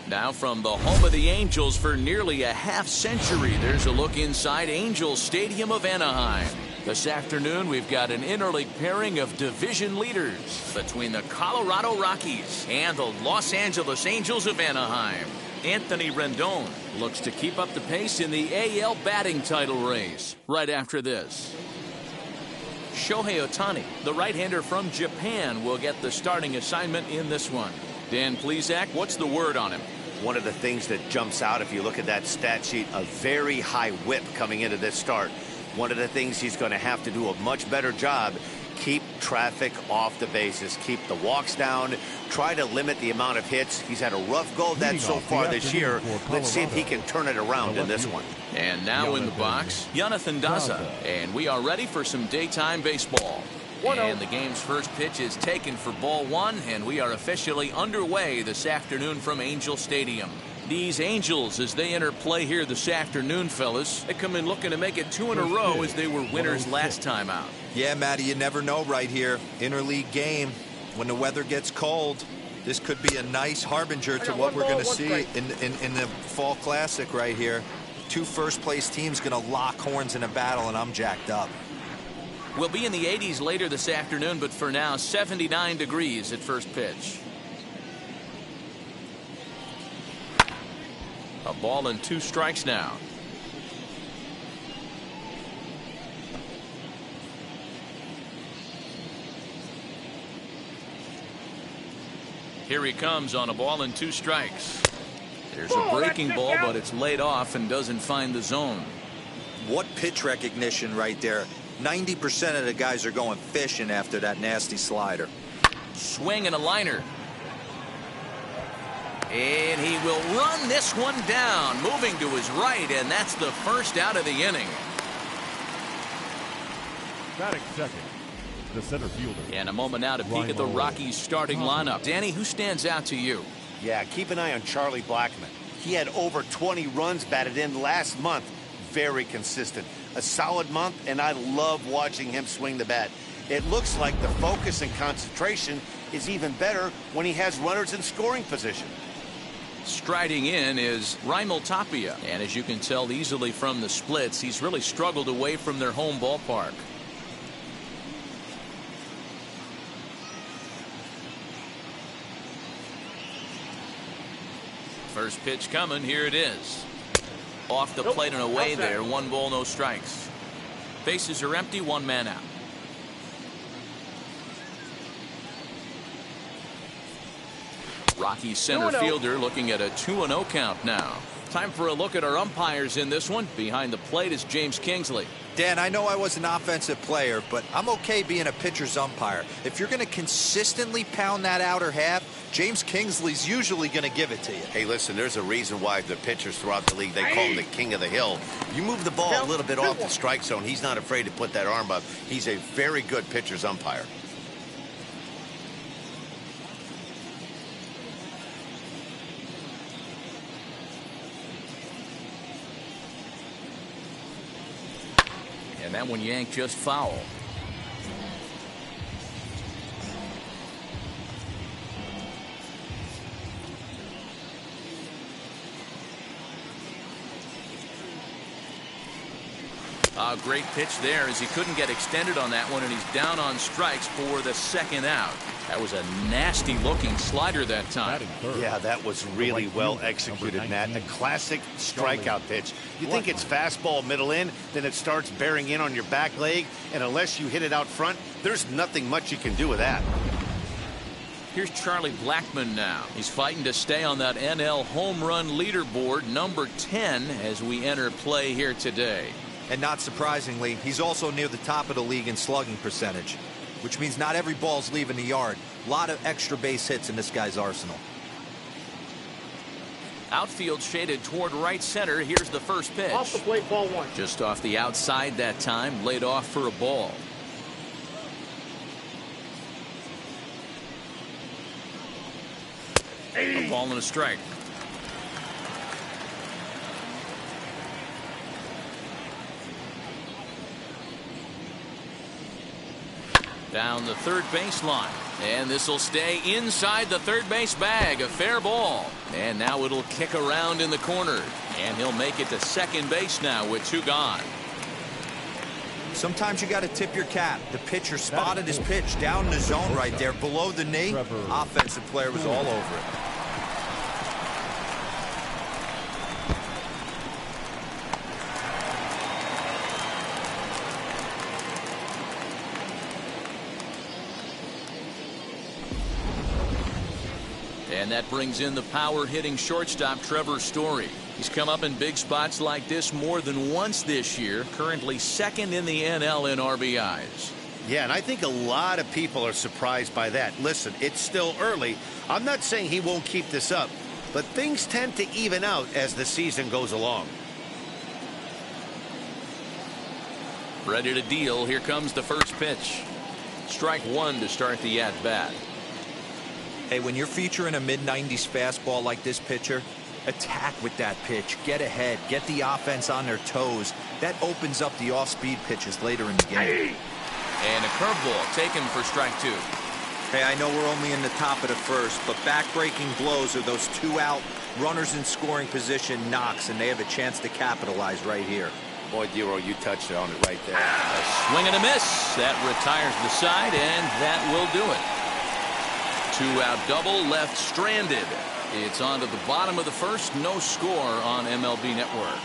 Now from the home of the Angels for nearly a half-century, there's a look inside Angels Stadium of Anaheim. This afternoon, we've got an interleague pairing of division leaders between the Colorado Rockies and the Los Angeles Angels of Anaheim. Anthony Rendon looks to keep up the pace in the AL batting title race. Right after this, Shohei Ohtani, the right-hander from Japan, will get the starting assignment in this one. Dan Plesac, what's the word on him? One of the things that jumps out, if you look at that stat sheet, a very high whip coming into this start. One of the things he's going to have to do a much better job, keep traffic off the bases, keep the walks down, try to limit the amount of hits. He's had a rough go of that so far this year. Let's see if he can turn it around in this one. And now in the box, Jonathan Daza. And we are ready for some daytime baseball. And the game's first pitch is taken for ball one, and we are officially underway this afternoon from Angel Stadium. These Angels, as they enter play here this afternoon, fellas, they come in looking to make it 2 in a row as they were winners last time out. Yeah, Matty, you never know right here. Interleague game, when the weather gets cold, this could be a nice harbinger to what we're going to see in the Fall Classic right here. 2 first-place teams going to lock horns in a battle, and I'm jacked up. We'll be in the 80s later this afternoon, but for now, 79 degrees at first pitch. A ball and 2 strikes now. Here he comes on a ball and 2 strikes. There's a breaking ball, but it's laid off and doesn't find the zone. What pitch recognition right there. 90% of the guys are going fishing after that nasty slider. Swing and a liner. And he will run this one down, moving to his right, and that's the first out of the inning. Batting second, the center fielder. And a moment now to peek at the Rockies starting lineup. Danny, who stands out to you? Yeah, keep an eye on Charlie Blackmon. He had over 20 runs batted in last month. Very consistent. A solid month, and I love watching him swing the bat. It looks like the focus and concentration is even better when he has runners in scoring position. Striding in is Raimel Tapia, and as you can tell easily from the splits, he's really struggled away from their home ballpark. First pitch coming, here it is. Off the plate and away there, 1 ball, no strikes. Bases are empty, 1 man out. Rockies center fielder looking at a 2-0 count now. Time for a look at our umpires in this one. Behind the plate is James Kingsley. Dan, I know I was an offensive player, but I'm okay being a pitcher's umpire. If you're going to consistently pound that outer half, James Kingsley's usually going to give it to you. Hey, listen, there's a reason why the pitchers throughout the league, they call him the king of the hill. You move the ball a little bit off the strike zone, he's not afraid to put that arm up. He's a very good pitcher's umpire. And that one yanked just foul. A great pitch there as he couldn't get extended on that one, and he's down on strikes for the second out. That was a nasty looking slider that time. Yeah, that was really well executed, Matt. A classic strikeout pitch. You think it's fastball middle in, then it starts bearing in on your back leg, and unless you hit it out front, there's nothing much you can do with that. Here's Charlie Blackmon now. He's fighting to stay on that NL home run leaderboard, number 10, as we enter play here today. And not surprisingly, he's also near the top of the league in slugging percentage, which means not every ball's leaving the yard. A lot of extra base hits in this guy's arsenal. Outfield shaded toward right center. Here's the first pitch. Off the plate, ball one. Just off the outside that time, laid off for a ball. A ball and a strike. Down the third baseline, and this will stay inside the third base bag. A fair ball, and now it'll kick around in the corner, and he'll make it to second base now with two gone. Sometimes you got to tip your cap. The pitcher spotted his pitch down in the zone right there below the knee. Offensive player was all over it. And that brings in the power-hitting shortstop Trevor Story. He's come up in big spots like this more than once this year, currently second in the NL in RBIs. Yeah, and I think a lot of people are surprised by that. Listen, it's still early. I'm not saying he won't keep this up, but things tend to even out as the season goes along. Ready to deal. Here comes the first pitch. Strike one to start the at-bat. Hey, when you're featuring a mid-90s fastball like this pitcher, attack with that pitch. Get ahead. Get the offense on their toes. That opens up the off-speed pitches later in the game. And a curveball taken for strike two. Hey, I know we're only in the top of the first, but back-breaking blows are those two-out runners in scoring position knocks, and they have a chance to capitalize right here. Boy, Dero, you touched on it right there. A swing and a miss. That retires the side, and that will do it. Two-out double left stranded. It's on to the bottom of the first. No score on MLB Network.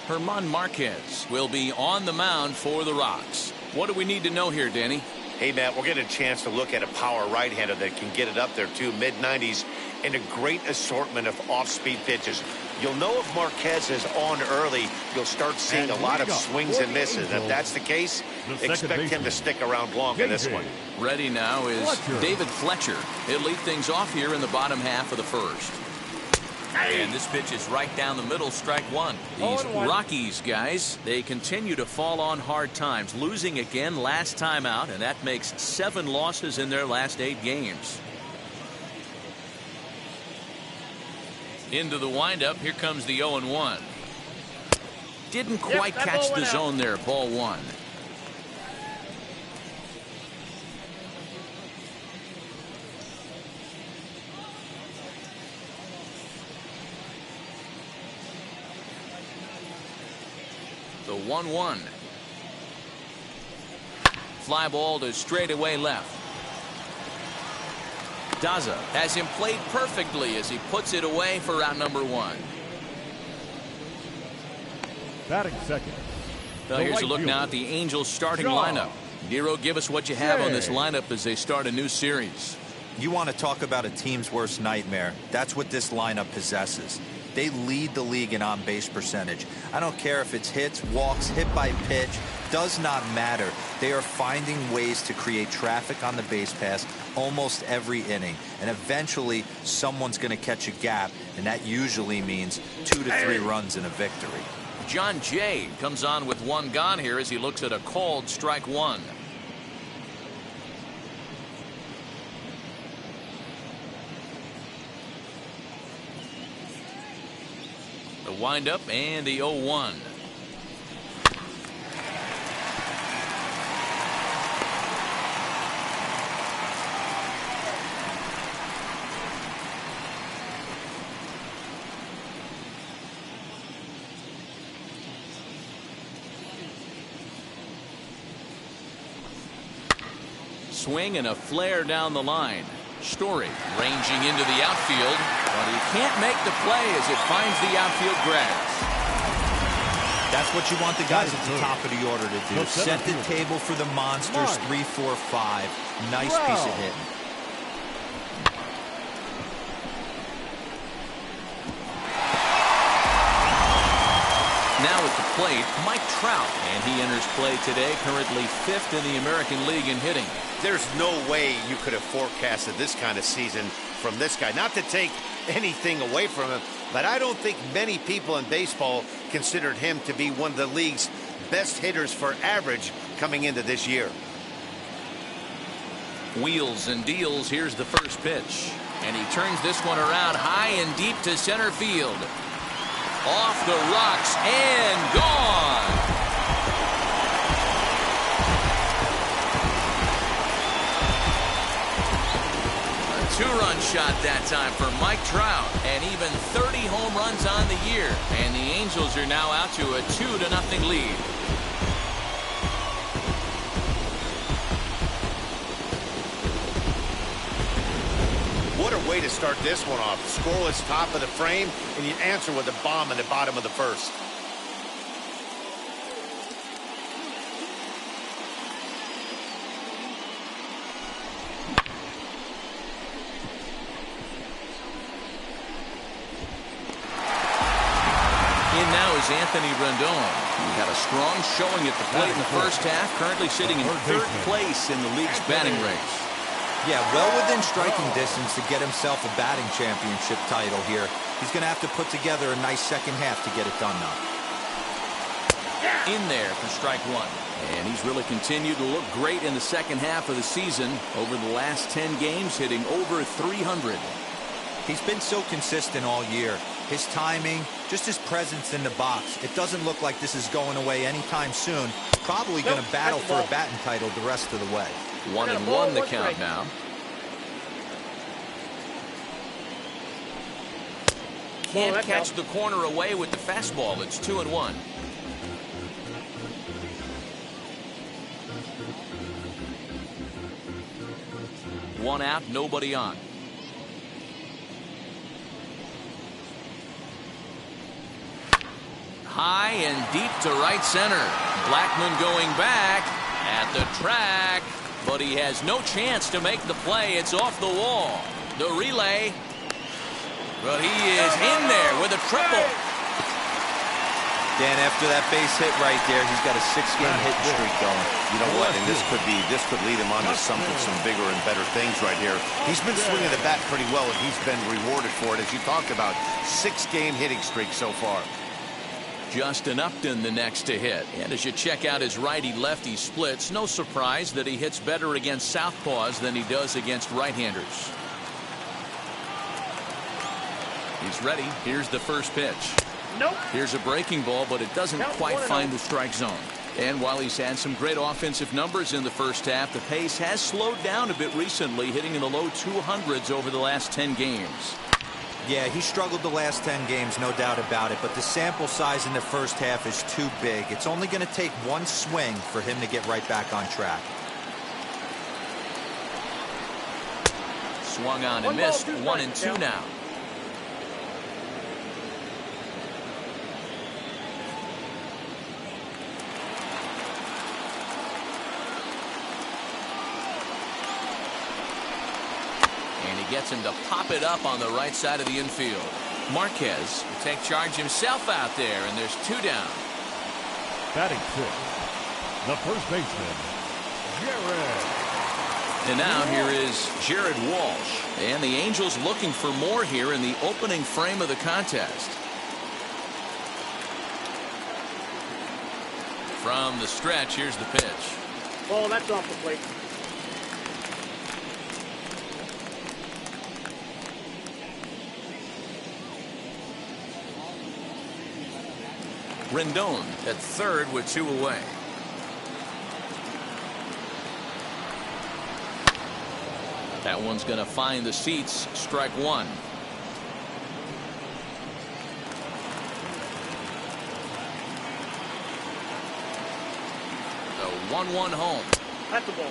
German Marquez will be on the mound for the Rocks. What do we need to know here, Danny? Hey, Matt, we're getting a chance to look at a power right-hander that can get it up there, too. Mid-90s and a great assortment of off-speed pitches. You'll know if Marquez is on early, you'll start seeing a lot of swings and misses. If that's the case, expect him to stick around long in this one. Ready now is David Fletcher. He'll lead things off here in the bottom half of the first. And this pitch is right down the middle, strike one. These Rockies guys, they continue to fall on hard times, losing again last time out, and that makes 7 losses in their last 8 games. Into the windup, here comes the 0-1. Didn't quite catch the zone there, ball one. The 1-1. Fly ball to straightaway left. Daza has him played perfectly as he puts it away for out number 1. Batting second. Well, here's a look now at the Angels starting lineup. Nero, give us what you have on this lineup as they start a new series. You want to talk about a team's worst nightmare. That's what this lineup possesses. They lead the league in on-base percentage. I don't care if it's hits, walks, hit by pitch, does not matter. They are finding ways to create traffic on the base pass almost every inning. And eventually, someone's going to catch a gap, and that usually means 2 to 3 runs in a victory. John Jay comes on with one gone here as he looks at a called strike one. The windup and the 0-1. Swing and a flare down the line. Story ranging into the outfield, but he can't make the play as it finds the outfield grass. That's what you want the guys at the top of the order to do. Set the table for the monsters. 3, 4, 5. Nice piece of hitting. Now at the plate, Mike Trout, and he enters play today, currently 5th in the American League in hitting. There's no way you could have forecasted this kind of season from this guy. Not to take anything away from him, but I don't think many people in baseball considered him to be one of the league's best hitters for average coming into this year. Wheels and deals. Here's the first pitch, and he turns this one around high and deep to center field. Off the rocks and gone. A 2-run shot that time for Mike Trout, and even 30 home runs on the year. And the Angels are now out to a 2-0 lead. What a way to start this one off. Scoreless top of the frame, and you answer with a bomb in the bottom of the first. In now is Anthony Rendon. He had a strong showing at the plate in the first half, currently sitting in 3rd place in the league's batting race. Yeah, well within striking distance to get himself a batting championship title here. He's going to have to put together a nice second half to get it done now. In there for strike one. And he's really continued to look great in the second half of the season. Over the last 10 games, hitting over 300. He's been so consistent all year. His timing, just his presence in the box. It doesn't look like this is going away anytime soon. Probably going to battle for a batting title the rest of the way. 1-1 the count now. Can't catch the corner away with the fastball. It's 2-1. One out, nobody on. High and deep to right center. Blackman going back at the track, but he has no chance to make the play. It's off the wall. The relay, but he is in there with a triple. Dan, after that base hit right there, he's got a 6-game hit streak going. You know what? And this could lead him on to some bigger and better things right here. He's been swinging the bat pretty well, and he's been rewarded for it, as you talked about. 6-game hitting streak so far. Justin Upton the next to hit. And as you check out his righty-lefty splits, no surprise that he hits better against southpaws than he does against right-handers. He's ready. Here's the first pitch. Nope. Here's a breaking ball, but it doesn't quite find the strike zone. And while he's had some great offensive numbers in the first half, the pace has slowed down a bit recently, hitting in the low 200s over the last 10 games. Yeah, he struggled the last 10 games, no doubt about it, but the sample size in the first half is too big. It's only going to take one swing for him to get right back on track. Swung on and missed. 1-2 now. gets him to pop it up on the right side of the infield. Marquez will take charge himself out there, and there's 2 down. Batting 6th, the first baseman, Jared. And now here is Jared Walsh. And the Angels looking for more here in the opening frame of the contest. From the stretch, here's the pitch. Oh, that's off the plate. Rendon at third with 2 away. That one's going to find the seats. Strike 1. The 1-1 home. That's the ball.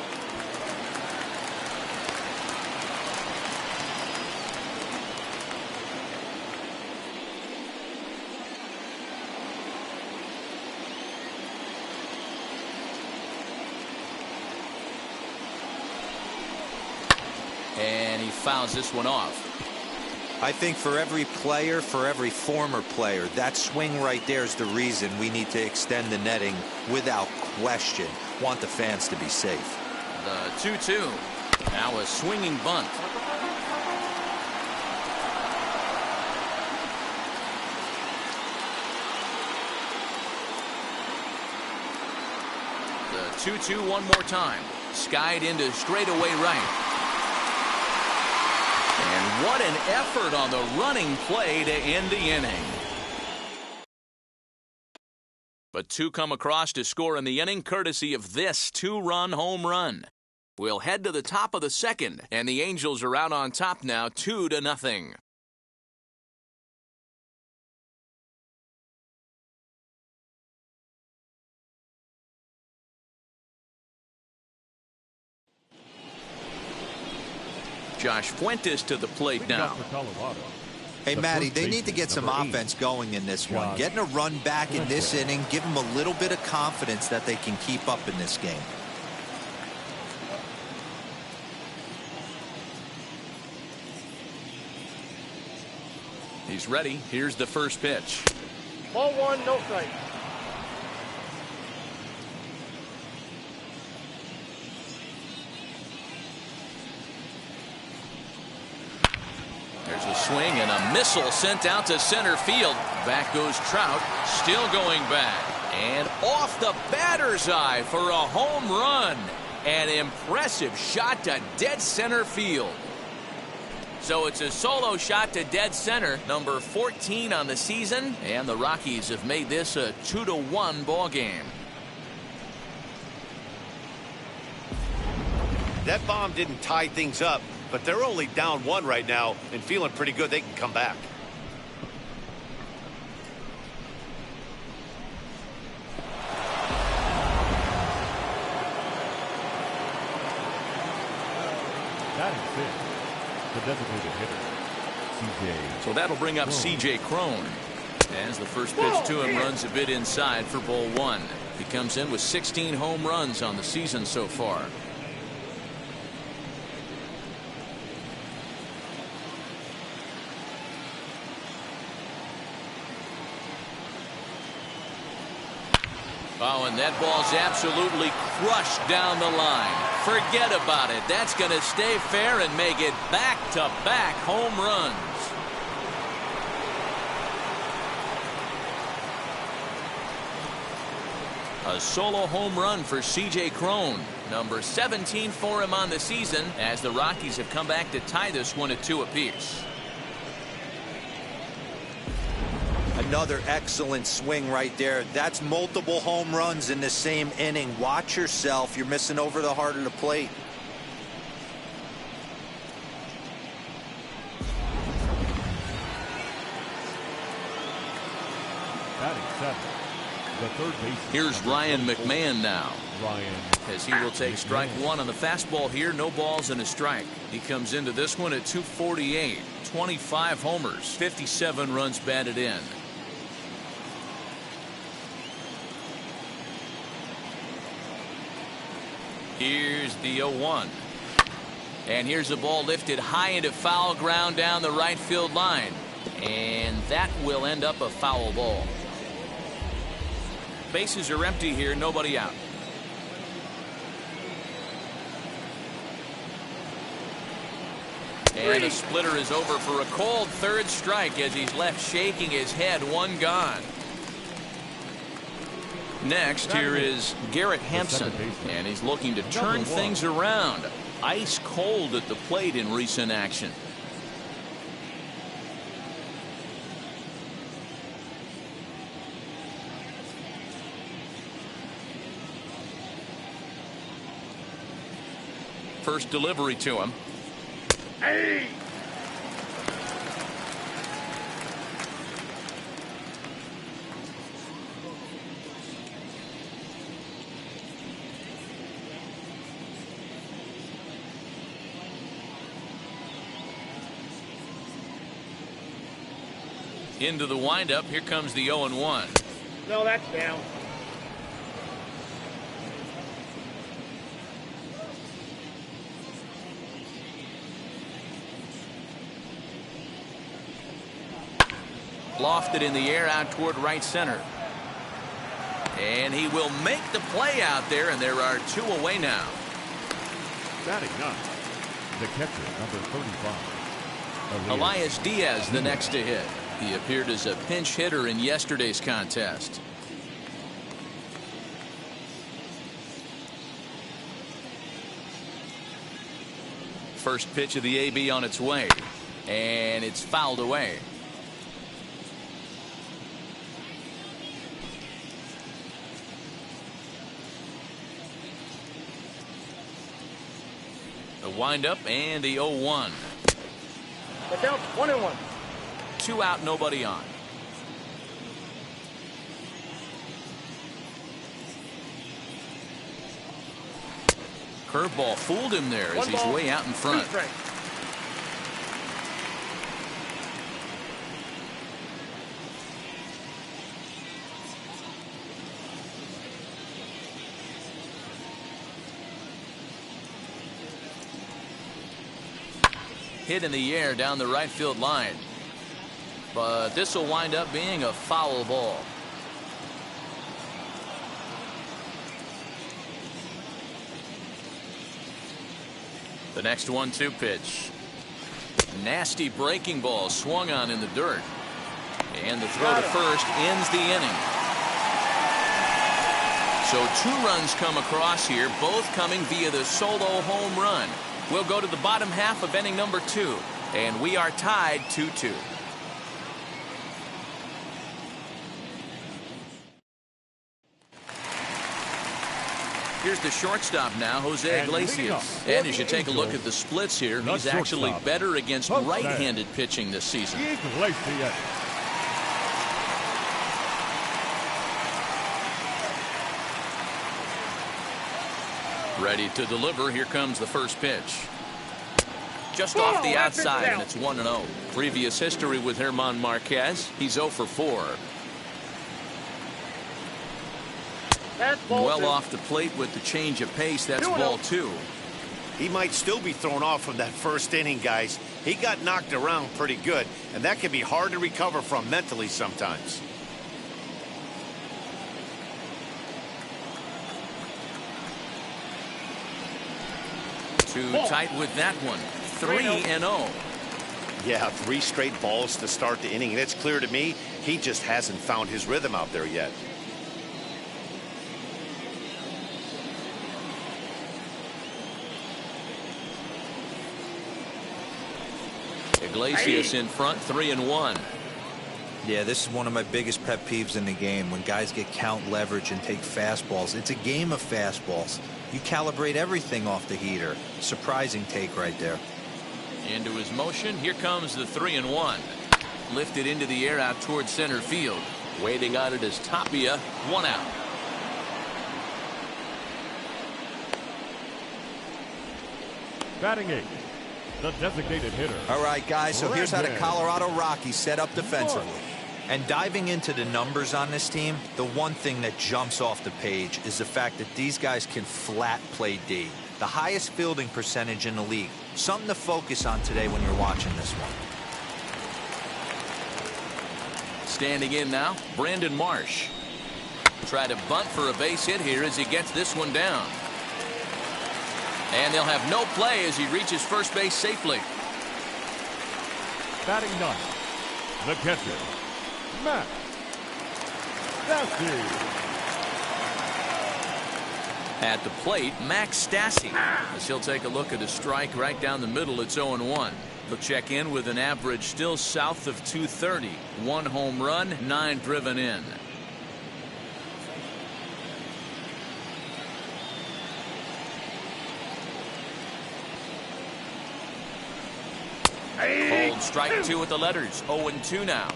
And he fouls this one off. I think for every player, for every former player, that swing right there is the reason we need to extend the netting without question. Want the fans to be safe. The 2-2. Now a swinging bunt. The 2-2 one more time. Skied into straightaway right. And what an effort on the running play to end the inning. But 2 come across to score in the inning courtesy of this 2-run home run. We'll head to the top of the 2nd, and the Angels are out on top now 2-0. Josh Fuentes to the plate now. Hey, Matty, they need to get some offense going in this one. Getting a run back in this inning, give them a little bit of confidence that they can keep up in this game. He's ready. Here's the first pitch. Ball 1, no strike. There's a swing and a missile sent out to center field. Back goes Trout, still going back. And off the batter's eye for a home run. An impressive shot to dead center field. So it's a solo shot to dead center, number 14 on the season. And the Rockies have made this a 2-1 ball game. That bomb didn't tie things up, but they're only down 1 right now and feeling pretty good they can come back. Batting 6th, the designated hitter, CJ. So that'll bring up CJ Crone. As the first pitch to him runs a bit inside for ball 1. He comes in with 16 home runs on the season so far. Oh, and that ball's absolutely crushed down the line. Forget about it. That's going to stay fair and make it back-to-back home runs. A solo home run for CJ Crone. Number 17 for him on the season as the Rockies have come back to tie this one at 2 apiece. Another excellent swing right there. That's multiple home runs in the same inning. Watch yourself. You're missing over the heart of the plate. Batting 7th, the third baseman. Here's Ryan McMahon now. Ryan, As he will take strike 1 on the fastball here. No balls and a strike. He comes into this one at 248. 25 homers. 57 runs batted in. Here's the 0-1. And here's a ball lifted high into foul ground down the right field line. And that will end up a foul ball. Bases are empty here, nobody out. And the splitter is over for a cold third strike as he's left shaking his head. One gone. Next, here is Garrett Hampson, and he's looking to turn things around. Ice cold at the plate in recent action. First delivery to him. Hey! Into the windup. Here comes the 0-1. No, that's down. Lofted in the air out toward right center. And he will make the play out there, and there are 2 away now. Batting 9, the catcher, number 35. Elias Diaz, the next to hit. He appeared as a pinch hitter in yesterday's contest. First pitch of the AB on its way. And it's fouled away. The windup and the 0-1. The count's 1-1. 2 out, nobody on. Curveball fooled him there as he's way out in front. Hit in the air down the right field line. But this will wind up being a foul ball. The next 1-2 pitch. Nasty breaking ball swung on in the dirt. And the throw to first ends the inning. So 2 runs come across here, both coming via the solo home run. We'll go to the bottom half of inning number 2. And we are tied 2-2. Here's the shortstop now, Jose Iglesias. And as you take a look at the splits here, he's actually better against right-handed pitching this season. Iglesias. Ready to deliver. Here comes the first pitch. Just off the outside, and it's 1-0. Previous history with German Marquez. He's 0 for 4. Well off the plate with the change of pace. That's ball 2. He might still be thrown off from that first inning, guys. He got knocked around pretty good, and that can be hard to recover from mentally sometimes. Too tight with that one. 3-0. Yeah, 3 straight balls to start the inning, and it's clear to me he just hasn't found his rhythm out there yet. Iglesias in front, 3-1. Yeah, this is one of my biggest pet peeves in the game, when guys get count leverage and take fastballs. It's a game of fastballs. You calibrate everything off the heater. Surprising take right there. Into his motion. Here comes the 3-1. Lifted into the air out towards center field. Waiting on it is Tapia. 1 out. Batting 8, the designated hitter. All right, guys, so here's how the Colorado Rockies set up defensively. And diving into the numbers on this team, the one thing that jumps off the page is the fact that these guys can flat play D. the highest fielding percentage in the league. Something to focus on today when you're watching this one. Standing in now, Brandon Marsh. Try to bunt for a base hit here as he gets this one down. And they'll have no play as he reaches first base safely. Batting ninth, the catcher, Matt Stassi. At the plate, Max Stassi, as he'll take a look at a strike right down the middle. It's 0-1. He'll check in with an average still south of 230. 1 home run, 9 driven in. Called strike 2 with the letters. 0-2 now.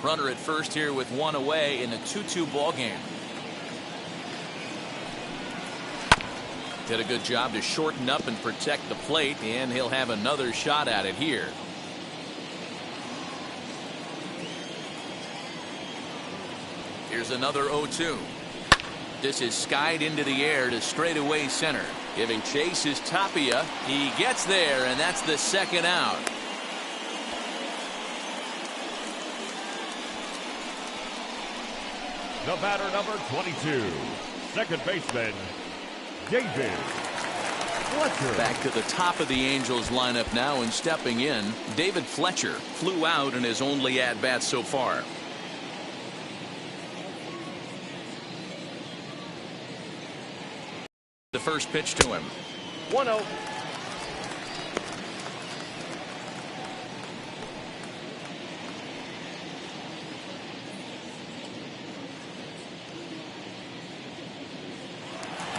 Runner at first here with 1 away in a 2-2 ball game. Did a good job to shorten up and protect the plate, and he'll have another shot at it here. Here's another 0-2. This is skied into the air to straightaway center. Giving chase is Tapia. He gets there, and that's the second out. The batter, number 22, second baseman, David Fletcher. Back to the top of the Angels lineup now, and stepping in, David Fletcher flew out in his only at-bat so far. The first pitch to him. 1-0.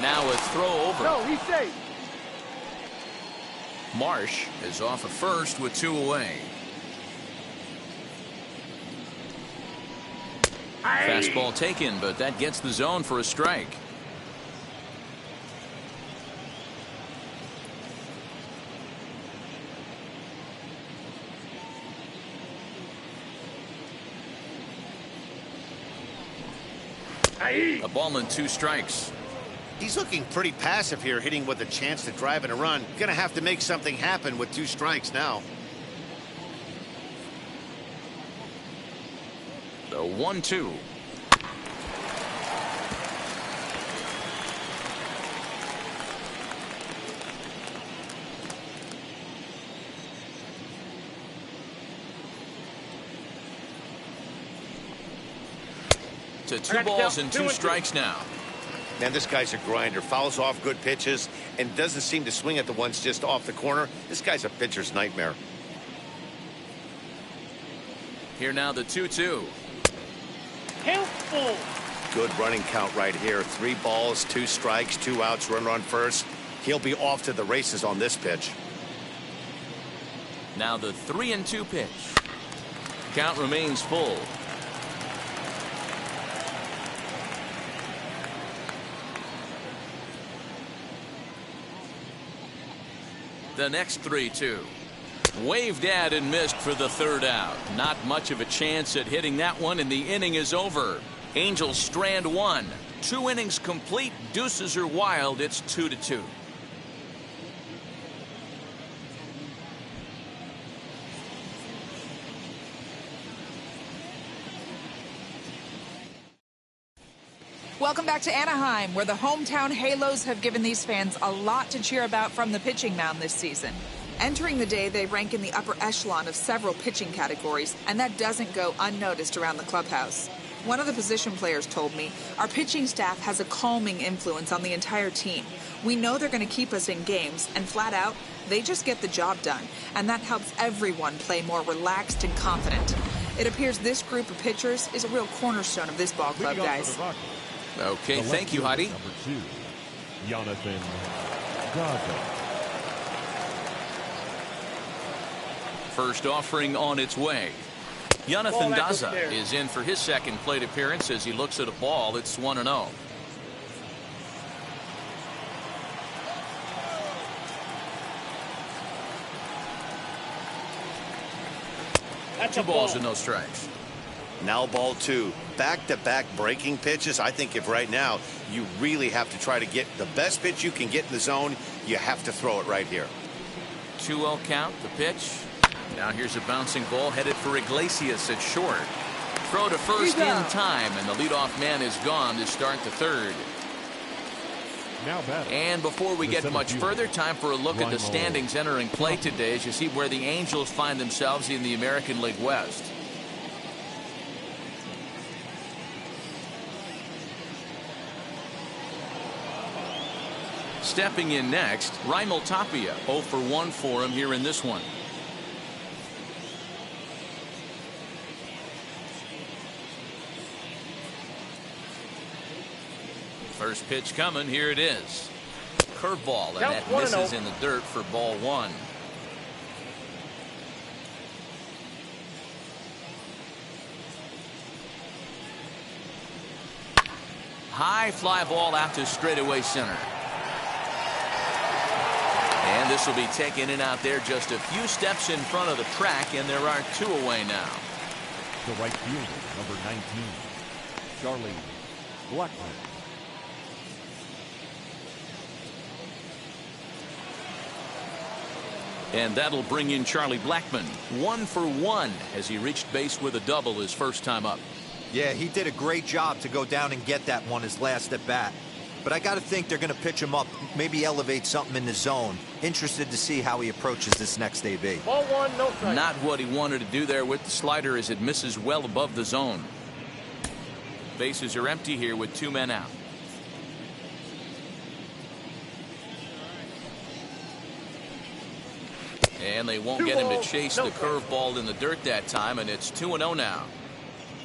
Now a throw over. No, he's safe. Marsh is off at first with 2 away. Fastball taken, but that gets the zone for a strike. A ball and 2 strikes. He's looking pretty passive here, hitting with a chance to drive in a run. Gonna have to make something happen with 2 strikes now. The 1-2. To 2 balls and 2 strikes now. Man, this guy's a grinder. Fouls off good pitches and doesn't seem to swing at the ones just off the corner. This guy's a pitcher's nightmare. Here now the 2-2. Helpful. Good running count right here. 3 balls, 2 strikes, 2 outs, runner on first. He'll be off to the races on this pitch. Now the 3-2 pitch. Count remains full. The next 3-2. Waved at and missed for the 3rd out. Not much of a chance at hitting that one, and the inning is over. Angels strand 1. 2 innings complete. Deuces are wild. It's 2-2. Welcome back to Anaheim, where the hometown Halos have given these fans a lot to cheer about from the pitching mound this season. Entering the day, they rank in the upper echelon of several pitching categories, and that doesn't go unnoticed around the clubhouse. One of the position players told me, our pitching staff has a calming influence on the entire team. We know they're going to keep us in games, and flat out, they just get the job done, and that helps everyone play more relaxed and confident. It appears this group of pitchers is a real cornerstone of this ball club, guys. Okay, thank you, Heidi. Number 2, Jonathan Gaza. First offering on its way. Jonathan Daza is in for his second plate appearance as he looks at a ball. It's 1-0. That's 2 a balls ball. and no strikes. Now ball 2. Back-to-back breaking pitches. I think if right now you really have to try to get the best pitch you can get in the zone, you have to throw it right here. 2-0 count, the pitch. Now here's a bouncing ball headed for Iglesias at short. Throw to first in time, and the leadoff man is gone to start the third. Now and before we get much further, time for a look at the standings entering play today as you see where the Angels find themselves in the American League West. Stepping in next, Raimel Tapia, 0 for 1 for him here in this one. First pitch coming, here it is. Curveball, and that misses in the dirt for ball 1. High fly ball out to straightaway center. And this will be taken in out there just a few steps in front of the track, and there are 2 away now. The right fielder, number 19, Charlie Blackman. And that'll bring in Charlie Blackman. 1 for 1 as he reached base with a double his first time up. Yeah, he did a great job to go down and get that one his last at bat. But I got to think they're going to pitch him up, maybe elevate something in the zone. Interested to see how he approaches this next AB. Ball 1, no strike. Not what he wanted to do there with the slider as it misses well above the zone. Bases are empty here with 2 men out. And they won't get him to chase the curveball in the dirt that time, and it's 2-0 now.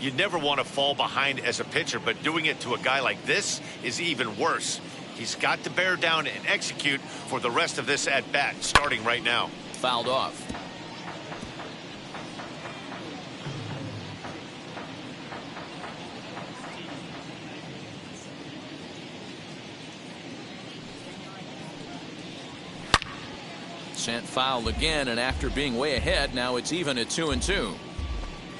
You never want to fall behind as a pitcher, but doing it to a guy like this is even worse. He's got to bear down and execute for the rest of this at-bat, starting right now. Fouled off. Sent foul again, and after being way ahead, now it's even at 2-2.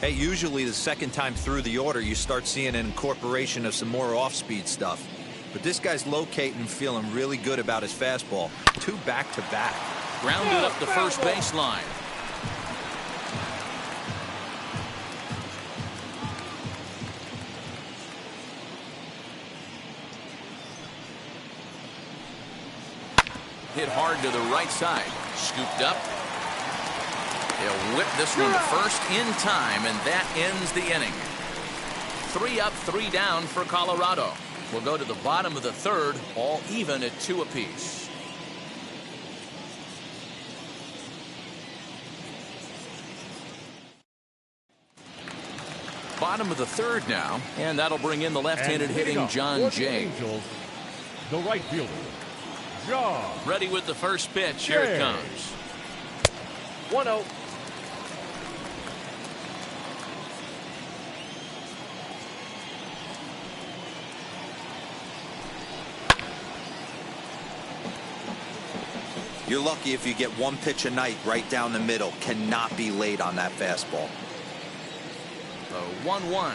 Hey, usually the second time through the order, you start seeing an incorporation of some more off-speed stuff. But this guy's locating, feeling really good about his fastball. 2 back-to-back. Grounded up the first baseline. Hit hard to the right side. Scooped up. He'll whip this one to first in time, and that ends the inning. 3 up, 3 down for Colorado. We'll go to the bottom of the third, all even at 2 apiece. Bottom of the third now, and that'll bring in the left-handed hitting John Jay. Angels, the right fielder, John. Ready with the first pitch. Here it comes. 1-0. You're lucky if you get 1 pitch a night right down the middle. Cannot be late on that fastball. The 1-1.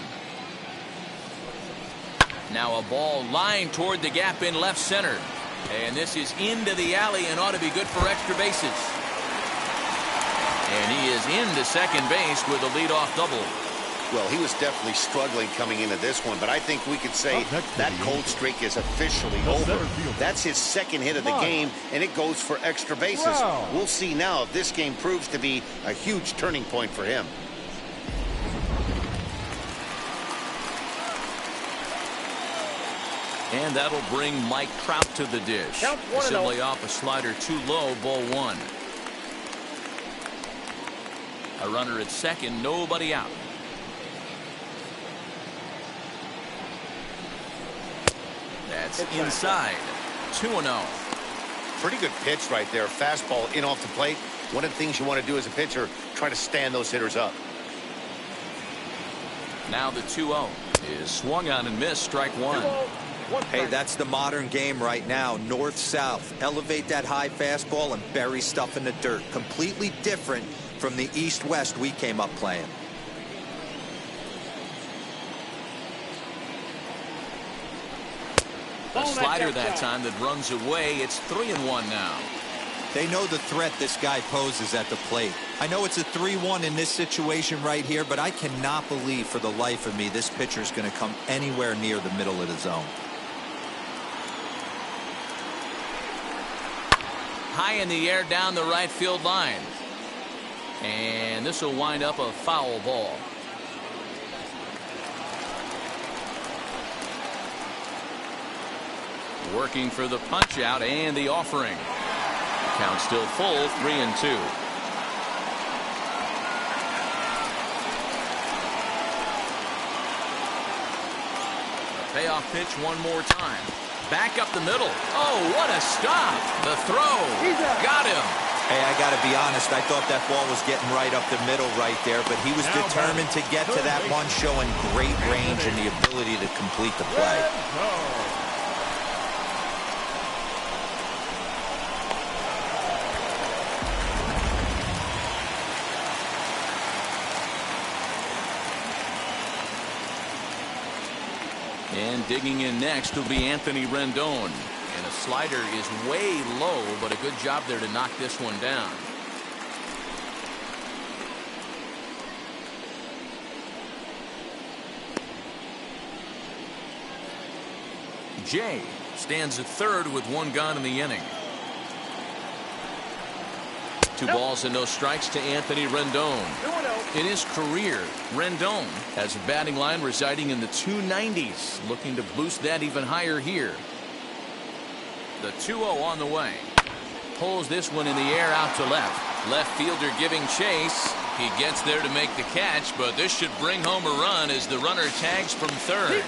Now a ball lined toward the gap in left center. And this is into the alley and ought to be good for extra bases. And he is into second base with a leadoff double. Well, he was definitely struggling coming into this one, but I think we could say that cold streak is officially over. That's his second hit of the game, and it goes for extra bases. Wow. We'll see now if this game proves to be a huge turning point for him. And that'll bring Mike Trout to the dish. Simply off a slider too low, ball 1. A runner at second, nobody out. That's inside. 2-0. Pretty good pitch right there. Fastball in off the plate. One of the things you want to do as a pitcher, try to stand those hitters up. Now the 2-0 is swung on and missed, strike 1. Hey, that's the modern game right now. North-south. Elevate that high fastball and bury stuff in the dirt. Completely different from the east-west we came up playing. A slider that time that runs away. It's 3-1 now. They know the threat this guy poses at the plate. I know it's a 3-1 in this situation right here, but I cannot believe for the life of me this pitcher is going to come anywhere near the middle of the zone. High in the air down the right field line. And this will wind up a foul ball. Working for the punch out and the offering. Count still full, 3-2. Payoff pitch one more time. Back up the middle. Oh, what a stop. The throw. Got him. Hey, I got to be honest. I thought that ball was getting right up the middle right there, but he was determined to get to that one, showing great range and the ability to complete the play. And digging in next will be Anthony Rendon. And a slider is way low, but a good job there to knock this one down. Jay stands at third with one gone in the inning. 2 balls and no strikes to Anthony Rendon. In his career, Rendon has a batting line residing in the 290s, looking to boost that even higher here. The 2-0 on the way. Pulls this one in the air out to left. Left fielder giving chase. He gets there to make the catch, but this should bring home a run as the runner tags from third.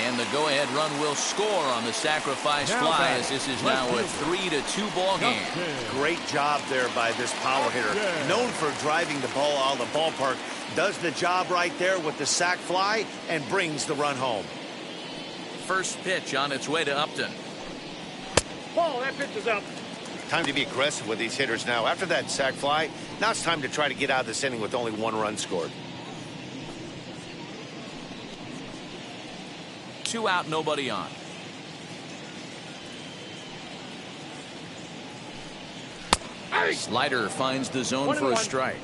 And the go-ahead run will score on the sacrifice fly, as this is now a 3-2 ball game. Great job there by this power hitter. Known for driving the ball out of the ballpark. Does the job right there with the sac fly and brings the run home. First pitch on its way to Upton. Ball, that pitch is up. Time to be aggressive with these hitters now. After that sac fly, now it's time to try to get out of this inning with only 1 run scored. 2 out, nobody on. Slider finds the zone for a strike.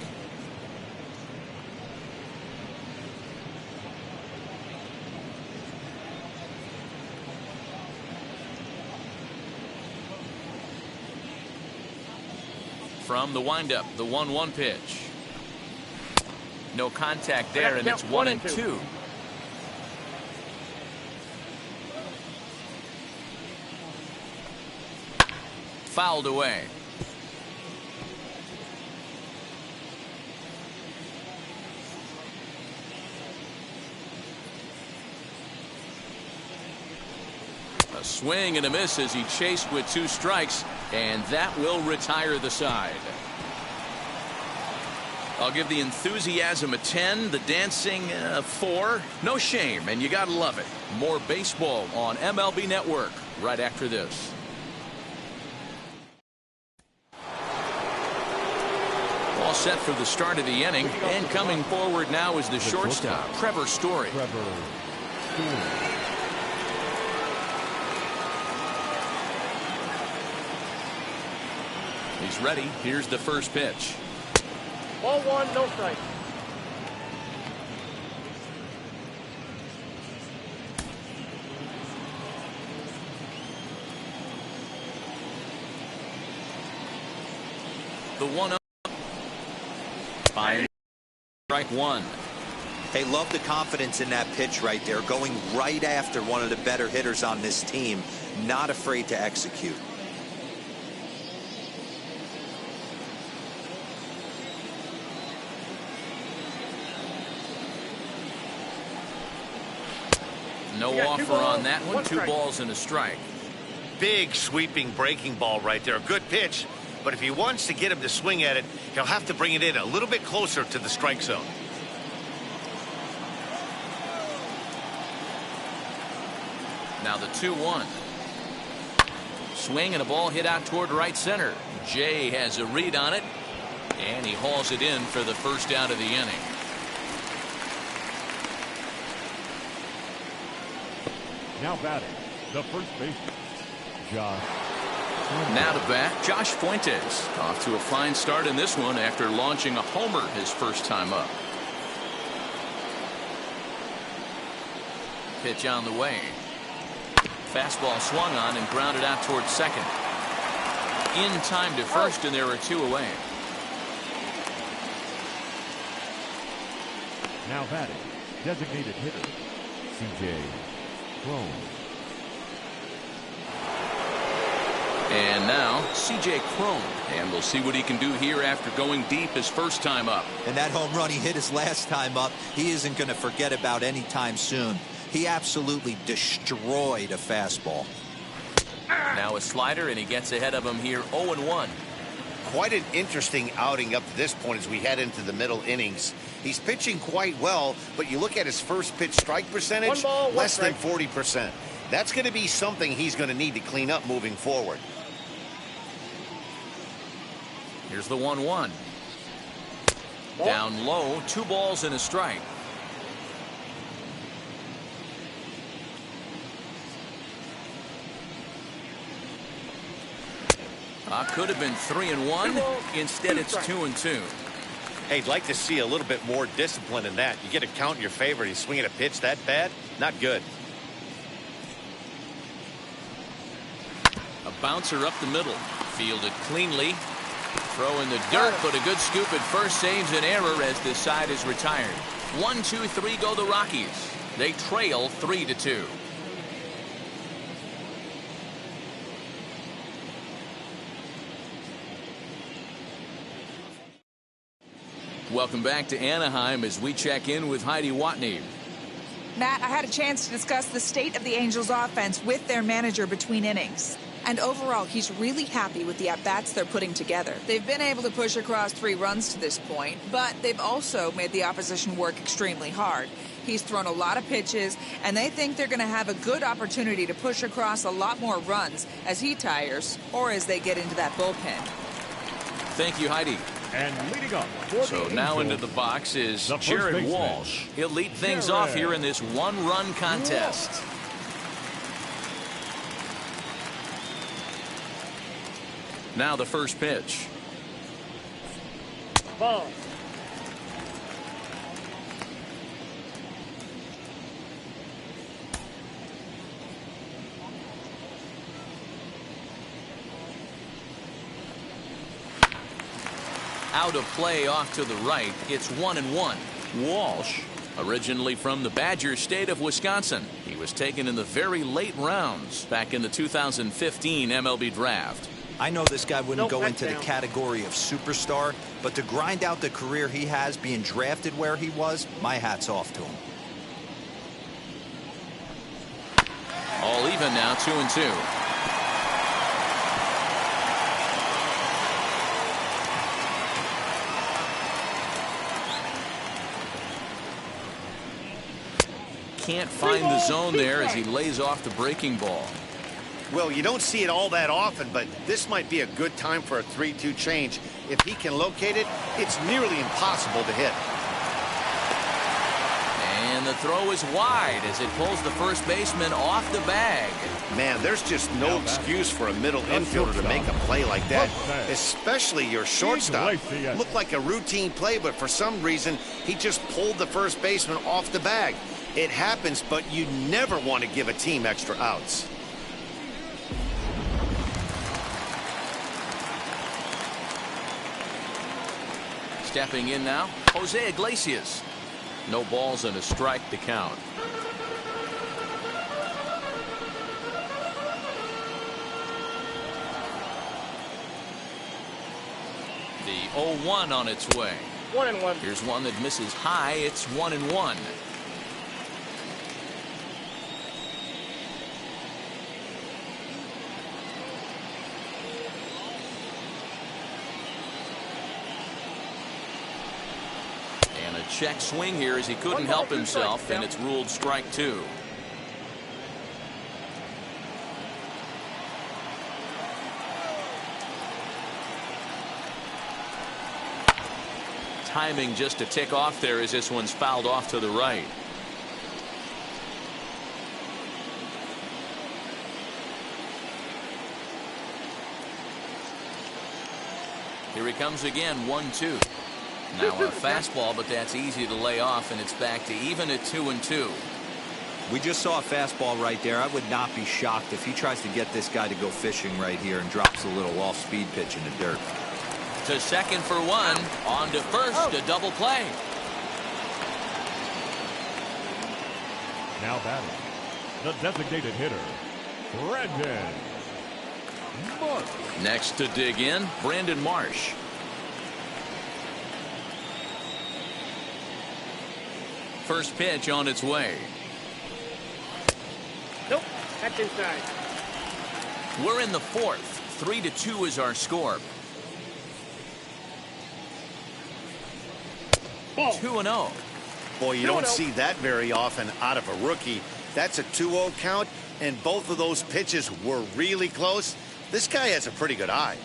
From the windup, the 1-1 pitch. No contact there, and it's 1-2. Fouled away. A swing and a miss as he chased with 2 strikes, and that will retire the side. I'll give the enthusiasm a 10, the dancing a 4. No shame, and you gotta love it. More baseball on MLB Network right after this. All set for the start of the inning, and coming forward now is the shortstop, Trevor Story. He's ready. Here's the first pitch. Ball 1, no strike. The 1-0. Fine. Strike 1. They love the confidence in that pitch right there, going right after one of the better hitters on this team, not afraid to execute. No offer on that one. 2 balls and a strike. Big sweeping breaking ball right there. Good pitch, but if he wants to get him to swing at it, he'll have to bring it in a little bit closer to the strike zone. Now the 2-1. Swing and a ball hit out toward right center. Jay has a read on it, and he hauls it in for the first out of the inning. Now batting, The first baseman, Josh. Now to bat, Josh Fuentes. Off to a fine start in this one after launching a homer his first time up. Pitch on the way. Fastball swung on and grounded out towards second. In time to first, and there are two away. Now batting, designated hitter, C.J. Cron. And now C.J. Cron, and we'll see what he can do here after going deep his first time up. And that home run he hit his last time up, he isn't going to forget about any time soon. He absolutely destroyed a fastball. Now a slider, and he gets ahead of him here 0-1. Quite an interesting outing up to this point as we head into the middle innings. He's pitching quite well, but you look at his first pitch strike percentage, less than 40%. That's going to be something he's going to need to clean up moving forward. Here's the 1-1. Down low, 2 balls and a strike. Could have been 3-1. Instead, it's 2-2. Hey, I'd like to see a little bit more discipline in that. You get a count in your favor. He's swinging a pitch that bad. Not good. A bouncer up the middle. Fielded cleanly. Throw in the dirt, but a good scoop at first saves an error as this side is retired. 1-2-3 go the Rockies. They trail 3-2. Welcome back to Anaheim as we check in with Heidi Watney. Matt, I had a chance to discuss the state of the Angels offense with their manager between innings. And overall, he's really happy with the at-bats they're putting together. They've been able to push across 3 runs to this point, but they've also made the opposition work extremely hard. He's thrown a lot of pitches, and they think they're going to have a good opportunity to push across a lot more runs as he tires or as they get into that bullpen. Thank you, Heidi. And leading up. So now into the box is the first Jared baseman, Walsh. He'll lead things Jared off here in this 1-run contest. Now the first pitch. Ball. Out of play off to the right. It's 1-1. Walsh, originally from the Badger State of Wisconsin. He was taken in the very late rounds back in the 2015 MLB draft. I know this guy wouldn't go into the category of superstar, but to grind out the career he has being drafted where he was, my hat's off to him. All even now, 2-2. Can't find the zone there as he lays off the breaking ball. Well, you don't see it all that often, but this might be a good time for a 3-2 change. If he can locate it, it's nearly impossible to hit. And the throw is wide as it pulls the first baseman off the bag. Man, there's just no excuse for a middle infielder to make a play like that, especially your shortstop. Looked like a routine play, but for some reason, he just pulled the first baseman off the bag. It happens, but you never want to give a team extra outs. Stepping in now, Jose Iglesias. No balls and a strike to count. The 0-1 on its way. 1-1. Here's one that misses high. It's 1-1. And a check swing here as he couldn't help himself, and it's ruled strike 2. Timing just to tick off there as this one's fouled off to the right. Here he comes again, 1-2. Now a fastball, but that's easy to lay off, and it's back to even at 2-2. We just saw a fastball right there. I would not be shocked if he tries to get this guy to go fishing right here and drops a little off-speed pitch in the dirt. To second for one, on to first, a double play. Now batting, the designated hitter, Brandon Marsh. Next to dig in, Brandon Marsh. First pitch on its way. Nope, that's inside. We're in the fourth. 3-2 is our score. Ball. 2-0. Boy, you don't see that very often out of a rookie. That's a 2-0 count, and both of those pitches were really close. This guy has a pretty good eye.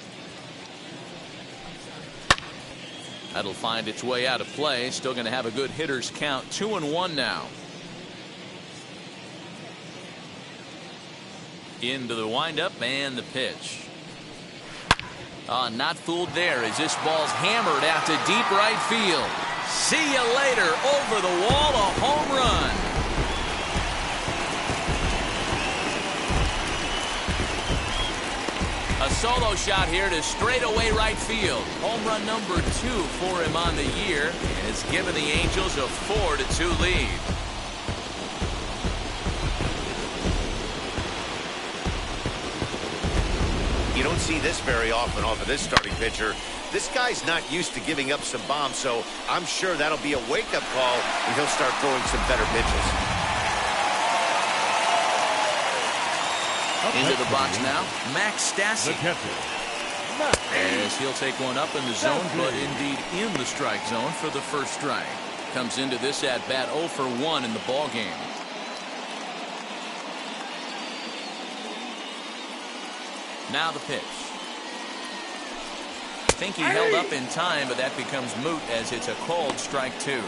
That'll find its way out of play. Still going to have a good hitter's count. 2-1 now. Into the windup and the pitch. Not fooled there as this ball's hammered out to deep right field. See you later. Over the wall, a home run. A solo shot here to straightaway right field. Home run number 2 for him on the year, and it's given the Angels a 4-2 lead. You don't see this very often off of this starting pitcher. This guy's not used to giving up some bombs, so I'm sure that'll be a wake-up call, and he'll start throwing some better pitches. Into the box now, Max The Stassi. catcher, As he'll take one up in the zone, but indeed in the strike zone for the first strike. Comes into this at-bat 0 for 1 in the ball game. Now the pitch. Think he held up in time, but that becomes moot as it's a called strike 2.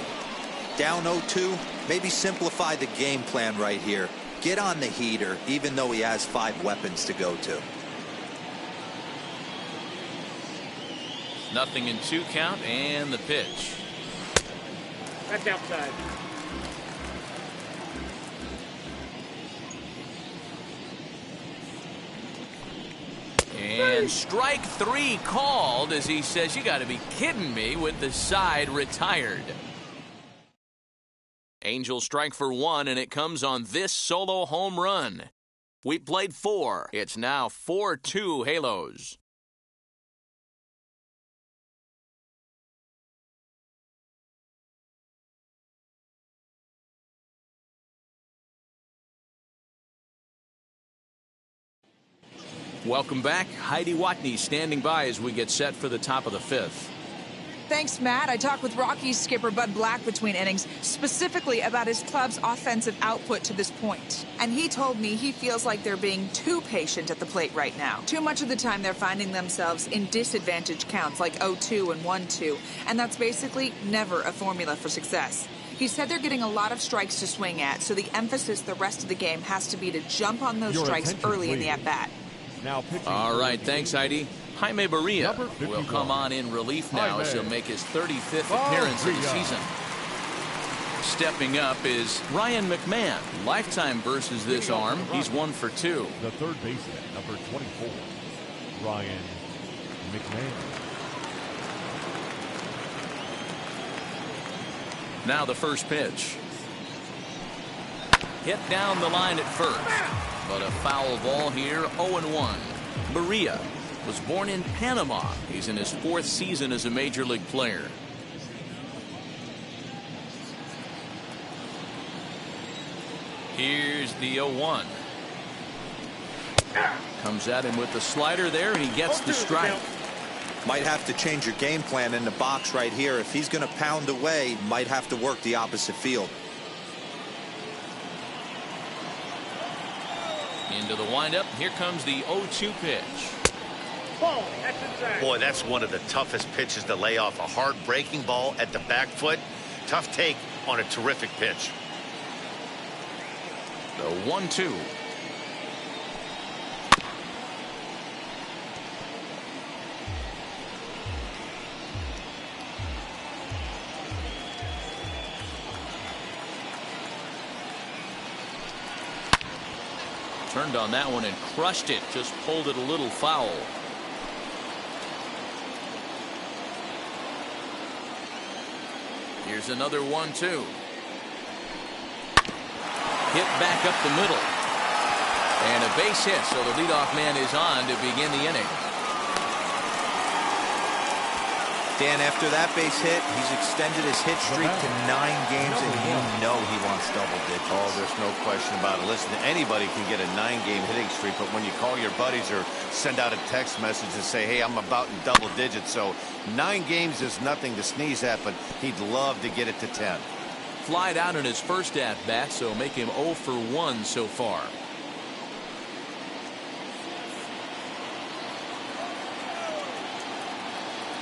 Down 0-2, maybe simplify the game plan right here. Get on the heater, even though he has 5 weapons to go to. 0-2 count, and the pitch. That's outside. And strike 3 called as he says, you got to be kidding me, with the side retired. Angels strike for 1, and it comes on this solo home run. We played 4. It's now 4-2 Halos. Welcome back. Heidi Watney standing by as we get set for the top of the 5th. Thanks, Matt. I talked with Rockies skipper Bud Black between innings, specifically about his club's offensive output to this point. And he told me he feels like they're being too patient at the plate right now. Too much of the time they're finding themselves in disadvantage counts like 0-2 and 1-2, and that's basically never a formula for success. He said they're getting a lot of strikes to swing at, so the emphasis the rest of the game has to be to jump on those strikes early in the at-bat. now pitching. All right, thanks, Heidi. Jaime Barria Number will 51. come on in relief now as he'll make his 35th appearance of the season. Stepping up is Ryan McMahon. Lifetime versus this arm. He's 1 for 2. The third baseman, number 24, Ryan McMahon. Now the first pitch. Hit down the line at first, but a foul ball here, 0-1. Barria was born in Panama. He's in his 4th season as a major league player. Here's the 0-1. Comes at him with the slider there, and he gets the strike. Might have to change your game plan in the box right here. If he's going to pound away, might have to work the opposite field. Into the windup. Here comes the 0-2 pitch. Ball, that's inside. Boy, that's one of the toughest pitches to lay off. A hard breaking ball at the back foot. Tough take on a terrific pitch. The 1-2. Turned on that one and crushed it. Just pulled it a little foul. Here's another 1-2. Hit back up the middle. And a base hit, so the leadoff man is on to begin the inning. Dan, after that base hit, he's extended his hit streak to 9 games, and you know he wants double digits. Oh, there's no question about it. Listen, anybody can get a 9-game hitting streak, but when you call your buddies or send out a text message and say, hey, I'm about in double digits, so 9 games is nothing to sneeze at, but he'd love to get it to 10. Flied out in his first at-bat, so make him 0 for 1 so far.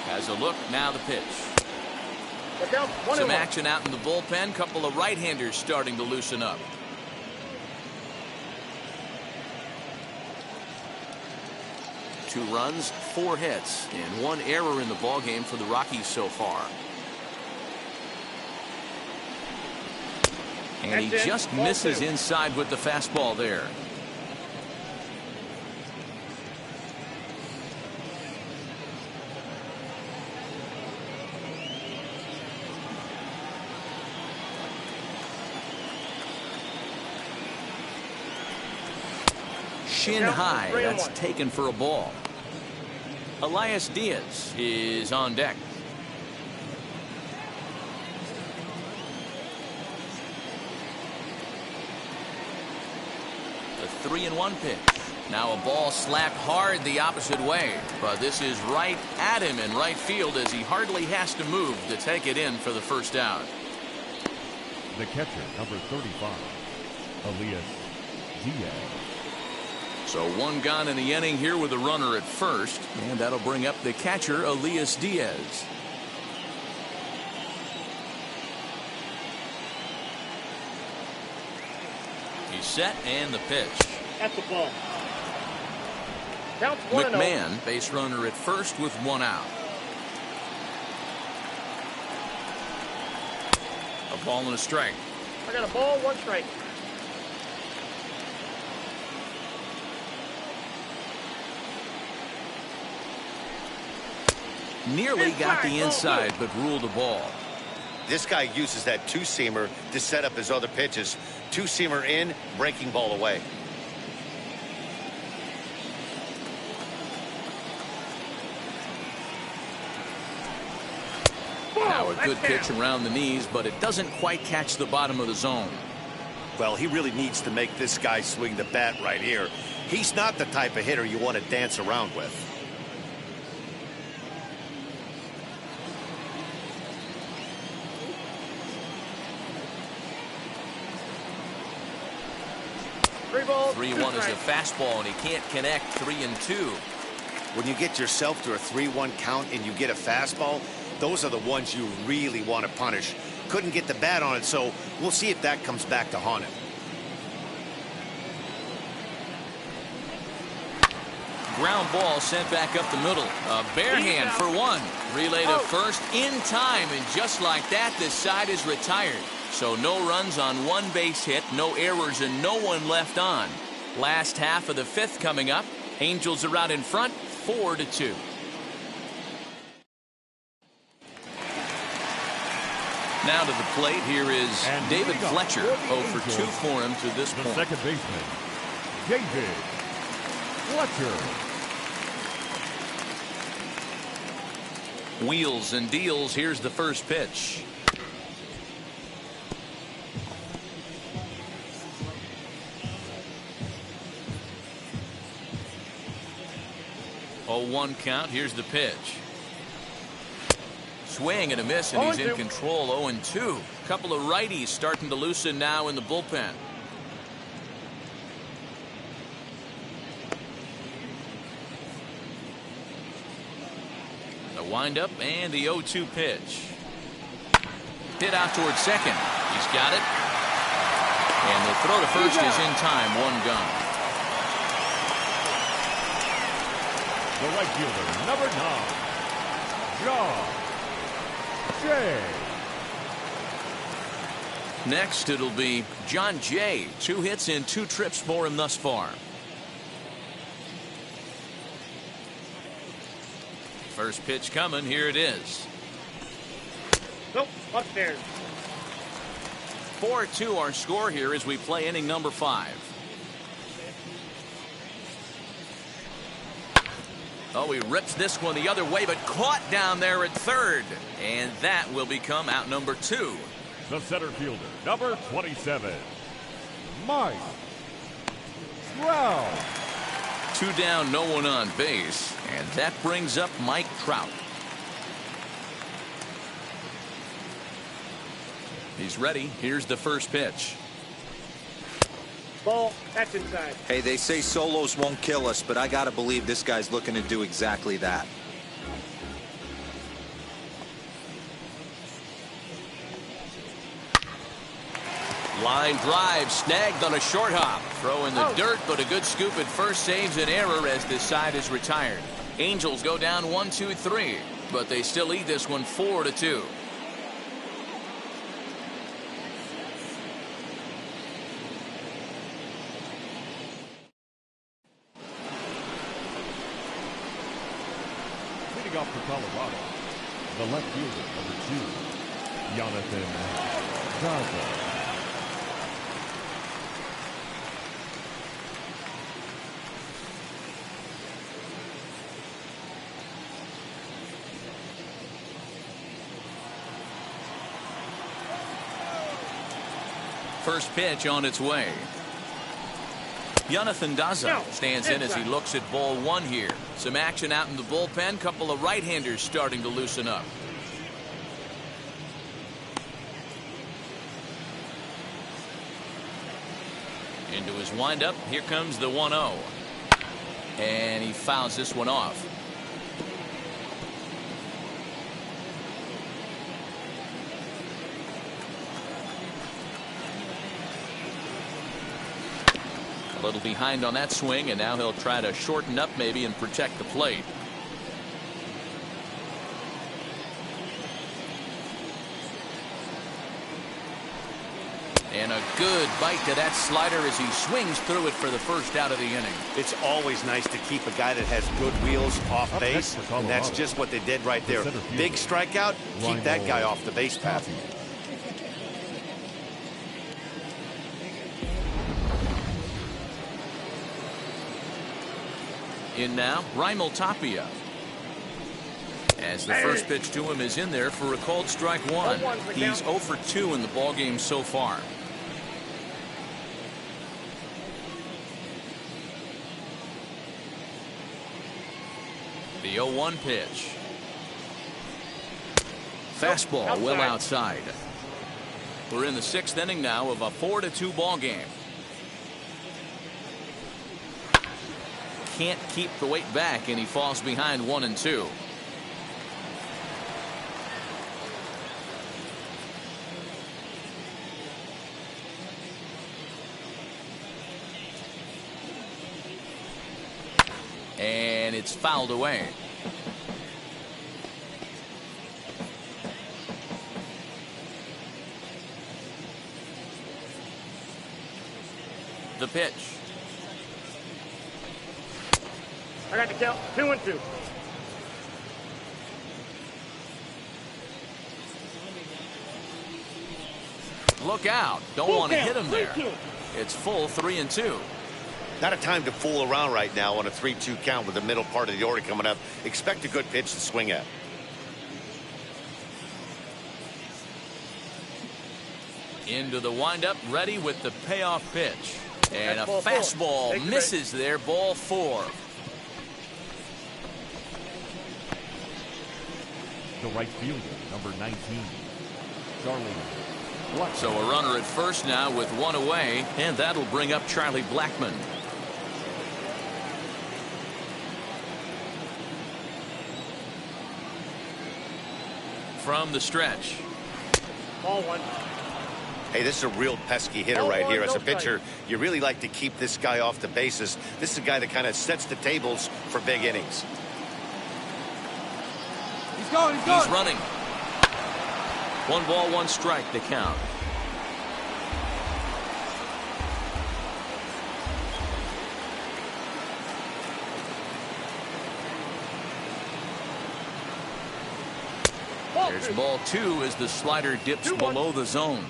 Has a look, now the pitch. Some action out in the bullpen. Couple of right-handers starting to loosen up. Two runs, 4 hits, and 1 error in the ballgame for the Rockies so far. And he just misses inside with the fastball there. Shin high, that's taken for a ball. Elias Diaz is on deck. The 3-1 pitch. Now a ball slapped hard the opposite way, but this is right at him in right field as he hardly has to move to take it in for the first out. The catcher, number 35, Elias Diaz. So 1 gone in the inning here with a runner at first, and that'll bring up the catcher, Elias Diaz. He's set, and the pitch. At the ball. Counts 1-0. McMahon, base runner at first with 1 out. A ball and a strike. I got a ball, 1 strike. Nearly got the inside, but ruled a ball. This guy uses that 2-seamer to set up his other pitches. 2-seamer in, breaking ball away. Now a good pitch around the knees, but it doesn't quite catch the bottom of the zone. Well, he really needs to make this guy swing the bat right here. He's not the type of hitter you want to dance around with. 3-1 is the fastball, and he can't connect. 3-2. When you get yourself to a 3-1 count and you get a fastball, those are the ones you really want to punish. Couldn't get the bat on it, so we'll see if that comes back to haunt him. Ground ball sent back up the middle. A bare hand for 1. Relay to first in time, and just like that, this side is retired. So no runs on 1 base hit, no errors, and no one left on. Last half of the 5th coming up. Angels are out in front, 4-2. Now to the plate, here is David Fletcher. 0 for 2 for him to this point. Second baseman, David Fletcher. Wheels and deals. Here's the first pitch. Oh, 1 count. Here's the pitch. Swing and a miss, and he's in control. 0-2. Couple of righties starting to loosen now in the bullpen. The windup and the 0-2 pitch. Hit out towards second. He's got it. And the throw to first is in time. 1 gone. The right fielder, number 9, John Jay. Next, it'll be John Jay. 2 hits and 2 trips for him thus far. First pitch coming. Here it is. Nope, upstairs. 4-2 our score here as we play inning number 5. Oh, he rips this one the other way, but caught down there at third. And that will become out number 2. The center fielder, number 27, Mike Trout. 2 down, no one on base. And that brings up Mike Trout. He's ready. Here's the first pitch. Ball, that's inside. Hey, they say solos won't kill us, but I got to believe this guy's looking to do exactly that. Line drive snagged on a short hop. Throw in the dirt, but a good scoop at first saves an error as this side is retired. Angels go down 1-2-3, but they still lead this one 4-2. Leading off for Colorado, the left fielder, number 2, Jonathan Daza. First pitch on its way. Jonathan Daza stands in as he looks at ball 1 here. Some action out in the bullpen. Couple of right-handers starting to loosen up. Into his windup. Here comes the 1-0. And he fouls this one off. A little behind on that swing, and now he'll try to shorten up maybe and protect the plate. And a good bite to that slider as he swings through it for the first out of the inning. It's always nice to keep a guy that has good wheels off base, and that's just what they did right there. Big strikeout, keep that guy off the base path. In now, Raimel Tapia. As the first pitch to him is in there for a called strike 1. He's 0 for 2 in the ballgame so far. The 0-1 pitch. Fastball well outside. We're in the 6th inning now of a 4-2 ball game. Can't keep the weight back, and he falls behind 1-2. And it's fouled away. The pitch. I got the count. 2-2. Look out. Don't want to hit him there. It's full 3-2. Not a time to fool around right now on a 3-2 count with the middle part of the order coming up. Expect a good pitch to swing at. Into the windup, ready with the payoff pitch. And a fastball misses there, ball 4. The right fielder, number 19, Charlie Blackman. So a runner at first now with 1 away, and that'll bring up Charlie Blackman. From the stretch. Ball 1. Hey, this is a real pesky hitter right here. As a pitcher, you really like to keep this guy off the bases. This is a guy that kind of sets the tables for big innings. He's running. 1 ball, 1 strike to count. There's ball 2 as the slider dips below the zone.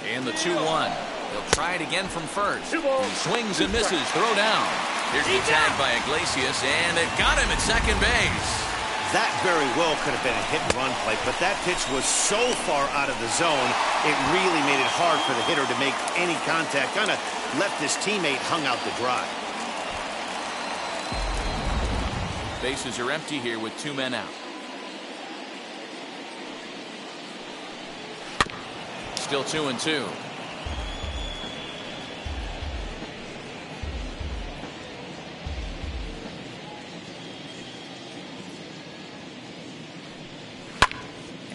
And the 2-1. He'll try it again from first. He swings and misses. Throw down. Here's the tag by Iglesias, and it got him at second base. That very well could have been a hit-and-run play, but that pitch was so far out of the zone, it really made it hard for the hitter to make any contact. Kind of left his teammate hung out to dry. Bases are empty here with 2 men out. Still 2-2.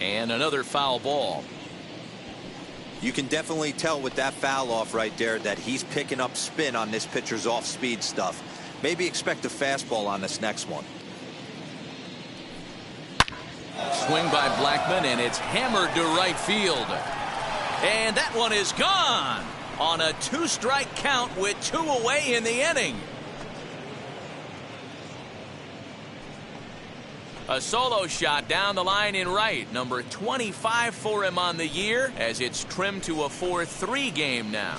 And another foul ball. You can definitely tell with that foul off right there that he's picking up spin on this pitcher's off-speed stuff. Maybe expect a fastball on this next one. Swing by Blackman, and it's hammered to right field. And that one is gone on a 2-strike count with 2 away in the inning. A solo shot down the line in right. Number 25 for him on the year as it's trimmed to a 4-3 game now.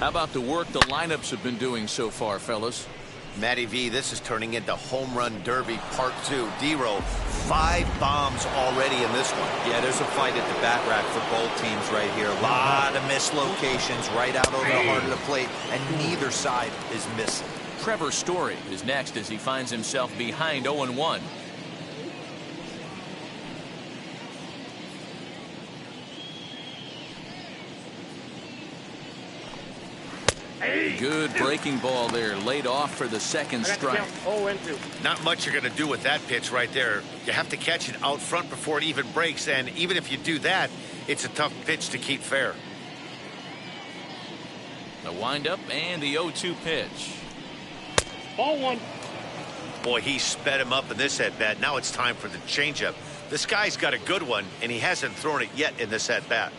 How about the work the lineups have been doing so far, fellas? Matty V, this is turning into home run derby part 2. D-Row, 5 bombs already in this one. Yeah, there's a fight at the bat rack for both teams right here. A lot of mislocations right out over the heart of the plate, and neither side is missing. Trevor Story is next as he finds himself behind 0-1. Good breaking ball there, laid off for the second strike. 0-2. Not much you're going to do with that pitch right there. You have to catch it out front before it even breaks, and even if you do that, it's a tough pitch to keep fair. The windup and the 0-2 pitch. Ball 1. Boy, he sped him up in this at-bat. Now it's time for the changeup. This guy's got a good one, and he hasn't thrown it yet in this at-bat.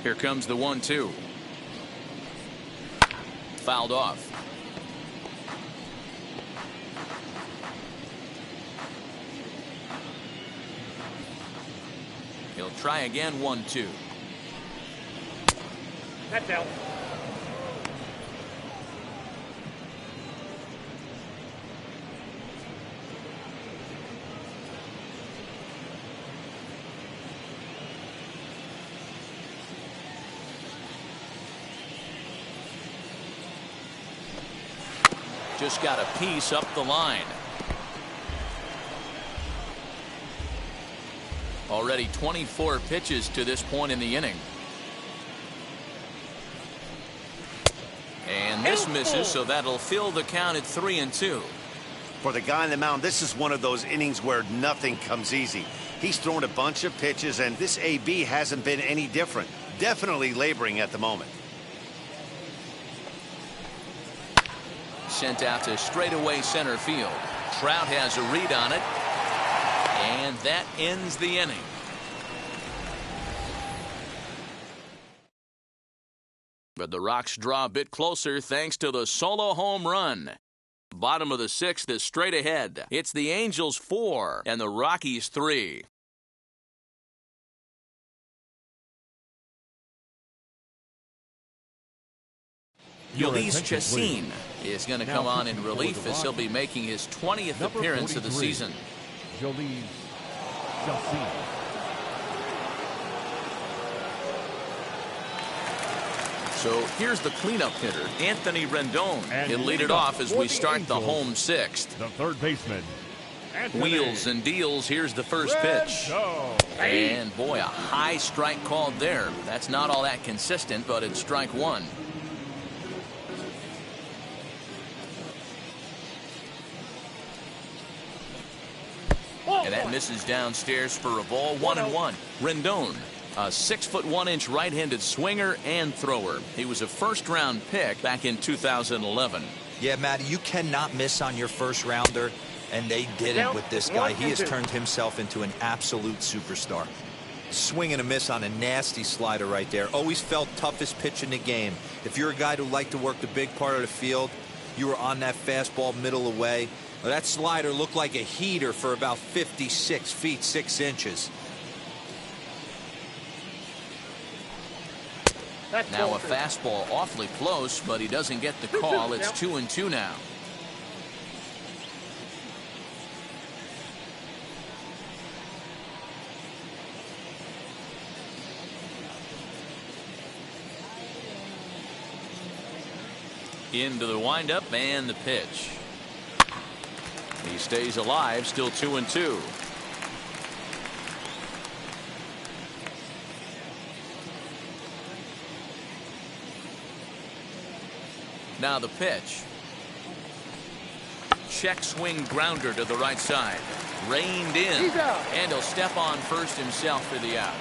Here comes the 1-2. Fouled off. He'll try again. 1-2. That's out. Just got a piece up the line. Already 24 pitches to this point in the inning. And this misses, so that'll fill the count at 3-2. For the guy on the mound, this is one of those innings where nothing comes easy. He's thrown a bunch of pitches, and this AB hasn't been any different. Definitely laboring at the moment. Sent out to straightaway center field. Trout has a read on it, and that ends the inning. But the Rocks draw a bit closer thanks to the solo home run. Bottom of the 6th is straight ahead. It's the Angels 4 and the Rockies 3. Ulysses Chassin is going to come on in relief as he'll be making his 20th appearance of the season. Ulysses Chassin. So here's the cleanup hitter, Anthony Rendon. He'll lead it off as we start the home 6th. The third baseman. Wheels and deals. Here's the first pitch. And boy, a high strike called there. That's not all that consistent, but it's strike 1. And that misses downstairs for a ball. 1-1. Rendon A 6'1" right-handed swinger and thrower. He was a first-round pick back in 2011. Yeah, Matty, you cannot miss on your first rounder, and they didn't with this guy. He has turned himself into an absolute superstar. Swing and a miss on a nasty slider right there. Always felt toughest pitch in the game. If you're a guy who liked to work the big part of the field, you were on that fastball middle away. Well, that slider looked like a heater for about 56 feet 6 inches. Now a fastball awfully close, but he doesn't get the call. It's 2-2 now. Into the windup and the pitch. He stays alive, still 2-2. Now the pitch. Check swing grounder to the right side. Reined in. And he'll step on first himself for the out.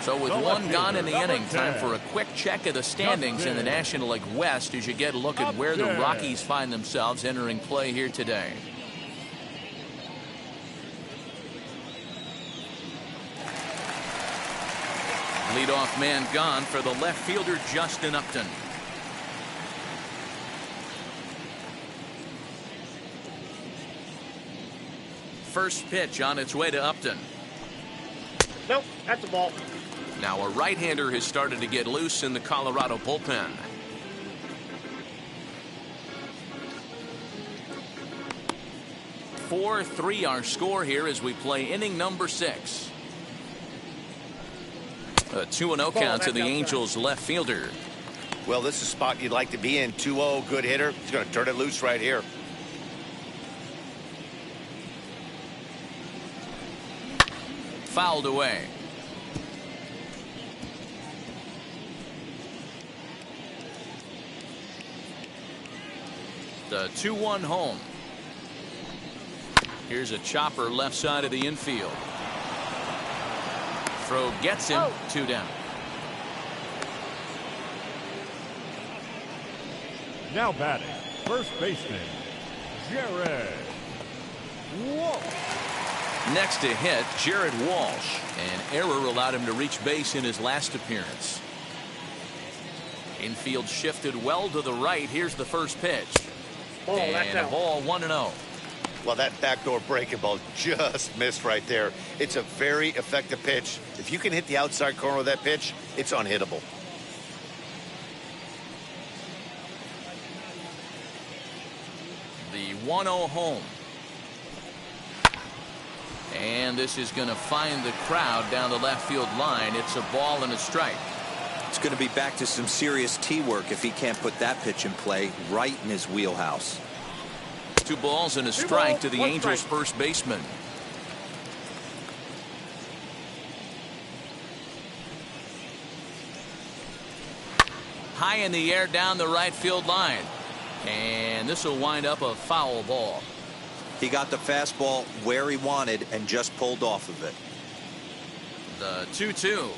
So with one gone in the inning, time for a quick check of the standings in the National League West as you get a look at where the Rockies find themselves entering play here today. Leadoff man gone for the left fielder Justin Upton. First pitch on its way to Upton. Nope, that's a ball. Now a right-hander has started to get loose in the Colorado bullpen. (4-3) our score here as we play inning number 6. A 2-0 count to the Angels left fielder. Well, this is a spot you'd like to be in. 2-0, good hitter. He's going to turn it loose right here. Fouled away. The 2-1 home. Here's a chopper left side of the infield. Throw gets him. 2 down. Now batting, first baseman, Jared Walsh. Next to hit, Jared Walsh. An error allowed him to reach base in his last appearance. Infield shifted well to the right. Here's the first pitch. And a ball 1-0. Well, that backdoor breaking ball just missed right there. It's a very effective pitch. If you can hit the outside corner of that pitch, it's unhittable. The 1-0 home. And this is going to find the crowd down the left field line. It's a ball and a strike. It's going to be back to some serious tee work if he can't put that pitch in play right in his wheelhouse. 2 balls and a strike to the Angels first baseman. High in the air down the right field line. And this will wind up a foul ball. He got the fastball where he wanted and just pulled off of it. The 2-2.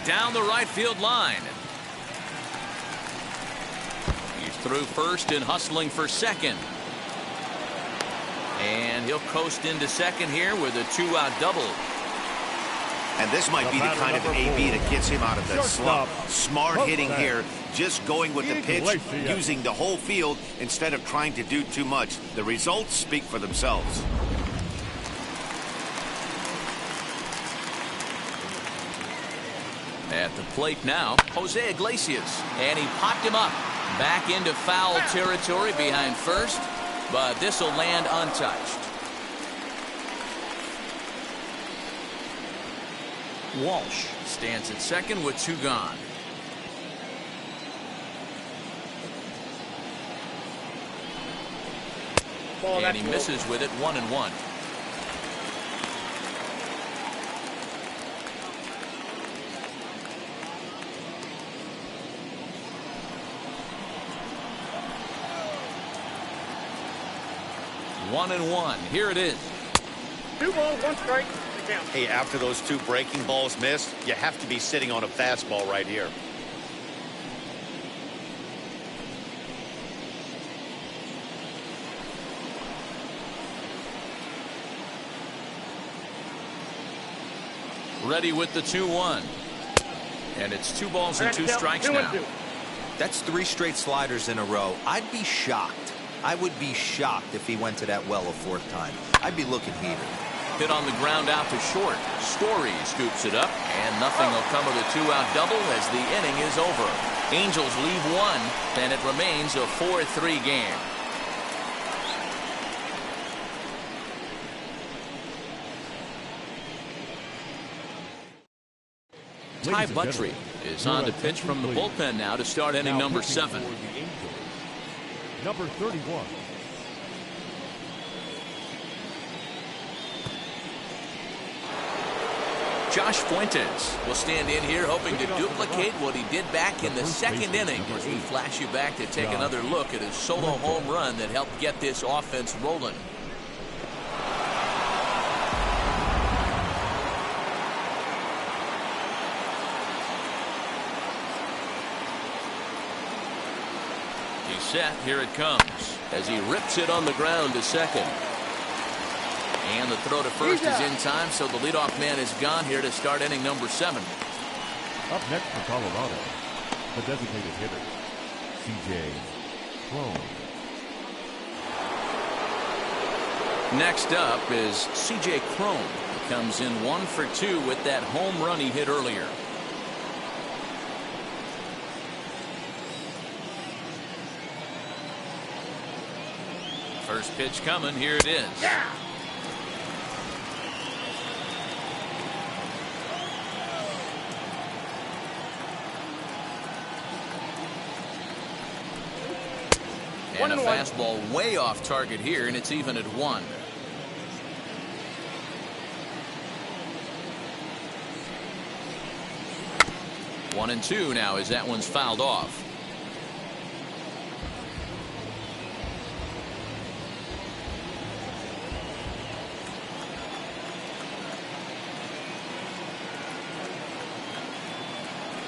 Down the right field line. He's through first and hustling for second. And he'll coast into second here with a 2-out double. And this might be the kind of an AB that gets him out of that slump. Smart hitting here, just going with the pitch, using the whole field instead of trying to do too much. The results speak for themselves. At the plate now, Jose Iglesias. And he popped him up. Back into foul territory behind first. But this will land untouched. Walsh stands at second with 2 gone. And he misses with it. 1-1. One and one. Here it is. 2 balls, 1 strike. count. Hey, after those 2 breaking balls missed, you have to be sitting on a fastball right here. Ready with the 2-1. And it's 2 balls and 2 strikes now. That's 3 straight sliders in a row. I'd be shocked. I would be shocked if he went to that well a 4th time. I'd be looking heated. Hit on the ground out to short. Story scoops it up, and nothing will come of the 2-out double as the inning is over. Angels leave 1, and it remains a 4-3 game. Ty Buttrey is on to pitch from the bullpen now to start inning number 7. Number 31. Josh Fuentes will stand in here hoping to duplicate what he did back in the 2nd inning as we flash you back to take another look at his solo home run that helped get this offense rolling. He's set. Here it comes as he rips it on the ground to second. And the throw to first is in time, so the leadoff man is gone here to start inning number 7. Up next for Colorado, the designated hitter, C.J. Cron. Next up is C.J. Cron. He comes in 1 for 2 with that home run he hit earlier. First pitch coming. Here it is. Yeah. And a fastball way off target here, and it's even at 1. One and 2 now as that one's fouled off.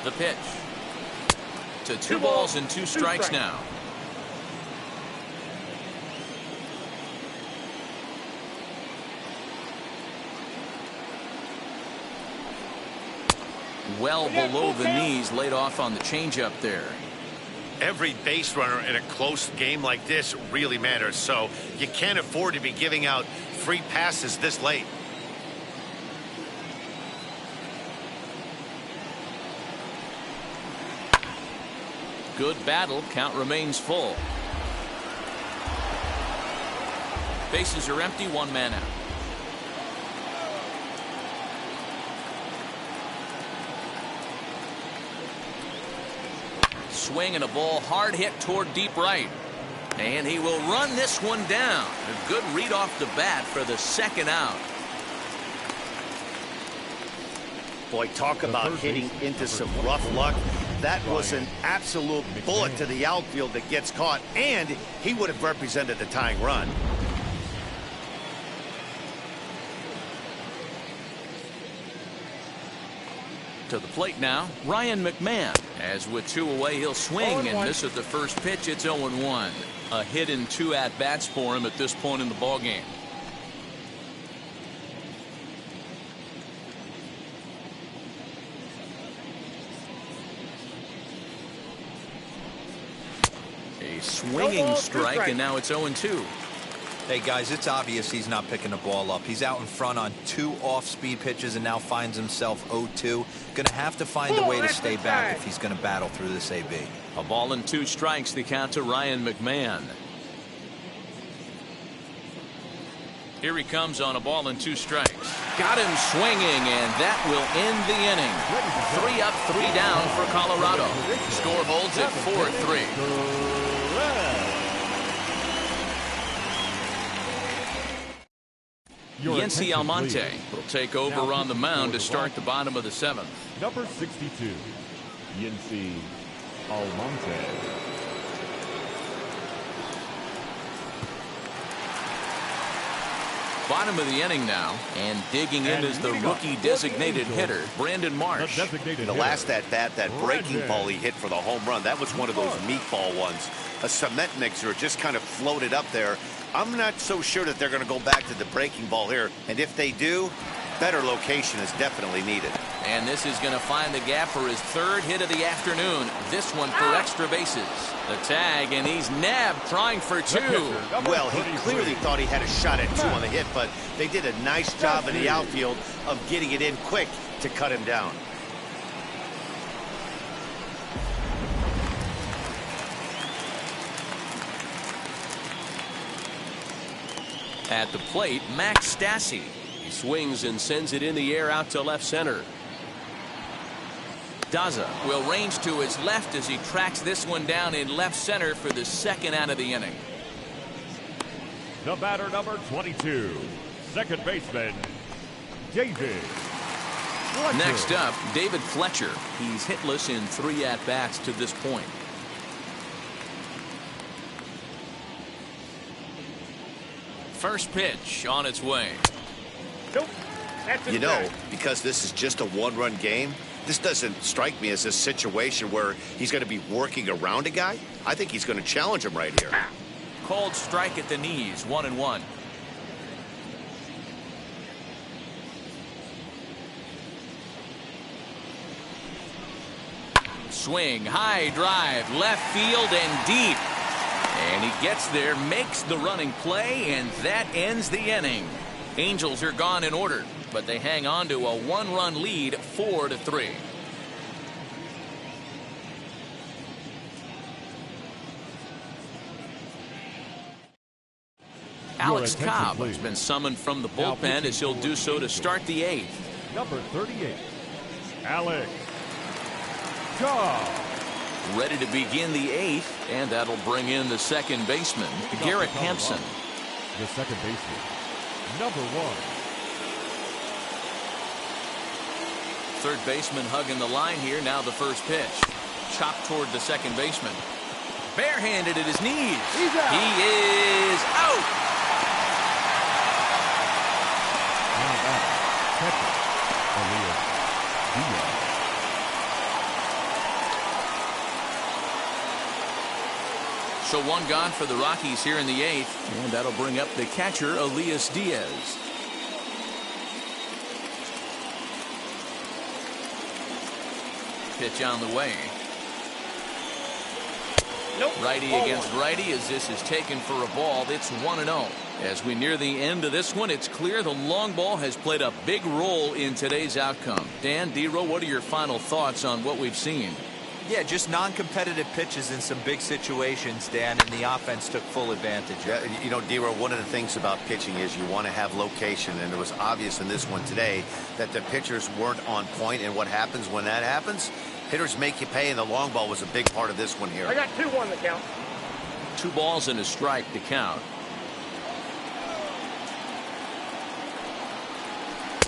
The pitch to 2 balls and 2 strikes now. Well below the knees, laid off on the changeup there. Every base runner in a close game like this really matters, so you can't afford to be giving out free passes this late. Good battle. Count remains full. Bases are empty. 1 man out. Swing and a ball hard hit toward deep right. And he will run this one down. A good read off the bat for the 2nd out. Boy, talk about hitting into some rough luck. That was an absolute bullet to the outfield that gets caught, and he would have represented the tying run. To the plate now, Ryan McMahon. As with 2 away, he'll swing and miss at the first pitch. It's 0-1. A hit in 2 at-bats for him at this point in the ballgame. A swinging strike, and now it's 0-2. Hey, guys, it's obvious he's not picking the ball up. He's out in front on 2 off-speed pitches and now finds himself 0-2. Going to have to find a way to stay back if he's going to battle through this AB. A ball and 2 strikes, the count to Ryan McMahon. Here he comes on a ball and 2 strikes. Got him swinging, and that will end the inning. 3 up, 3 down for Colorado. Score holds at 4-3. Yency Almonte will take over on the mound to start the bottom of the 7th. Number 62, Yency Almonte. bottom of the inning now, and digging in is the rookie designated hitter, Brandon Marsh. The last at-bat, that breaking ball he hit for the home run, that was one of those meatball ones. A cement mixer just kind of floated up there. I'm not so sure that they're going to go back to the breaking ball here, and if they do, better location is definitely needed. And this is going to find the gap for his third hit of the afternoon. This one for extra bases. The tag, and he's nabbed, trying for two. Well, he clearly thought he had a shot at two on the hit, but they did a nice job in the outfield of getting it in quick to cut him down. At the plate, Max Stassi. He swings and sends it in the air out to left center. Daza will range to his left as he tracks this one down in left center for the second out of the inning. The batter, number 22, second baseman, David Fletcher. Next up, David Fletcher. He's hitless in 3 at-bats to this point. First pitch on its way. Nope. That's You know, because this is just a one-run game, this doesn't strike me as a situation where he's going to be working around a guy. I think he's going to challenge him right here. Called strike at the knees, 1-1. Swing, high drive, left field and deep. And he gets there, makes the running play, and that ends the inning. Angels are gone in order, but they hang on to a 1-run lead, 4-3. Alex Cobb has been summoned from the bullpen as he'll do so to start the 8th. Number 38, Alex Cobb. Ready to begin the 8th, and that'll bring in the second baseman, Garrett Hampson. The second baseman, number 1. Third baseman hugging the line here. Now the first pitch. Chopped toward the second baseman. Barehanded at his knees. He's out. He is out. Now back, catcher, Elias Diaz. So one gone for the Rockies here in the 8th, and that'll bring up the catcher, Elias Diaz. Pitch on the way. Nope. Righty Ball against one. righty as this is taken for a ball. It's 1-0. As we near the end of this one, it's clear the long ball has played a big role in today's outcome. Dan, Dero, what are your final thoughts on what we've seen? Yeah, just non-competitive pitches in some big situations, Dan, and the offense took full advantage. Yeah, you know, Dero, one of the things about pitching is you want to have location, and it was obvious in this one today that the pitchers weren't on point, and what happens when that happens? Hitters make you pay, and the long ball was a big part of this one here. I got 2-1 the count. 2 balls and a strike to count.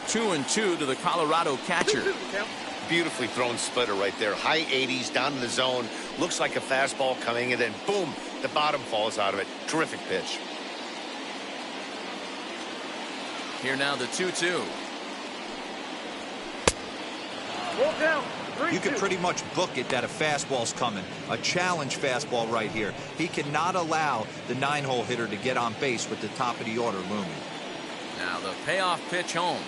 2-2 to the Colorado catcher. 2-2 the count. Beautifully thrown splitter right there. High 80s down in the zone. Looks like a fastball coming, and then boom, the bottom falls out of it. Terrific pitch. Here now the 2-2. Roll down. 3-2. You could pretty much book it that a fastball's coming. A challenge fastball right here. He cannot allow the 9-hole hitter to get on base with the top of the order looming. Now the payoff pitch home.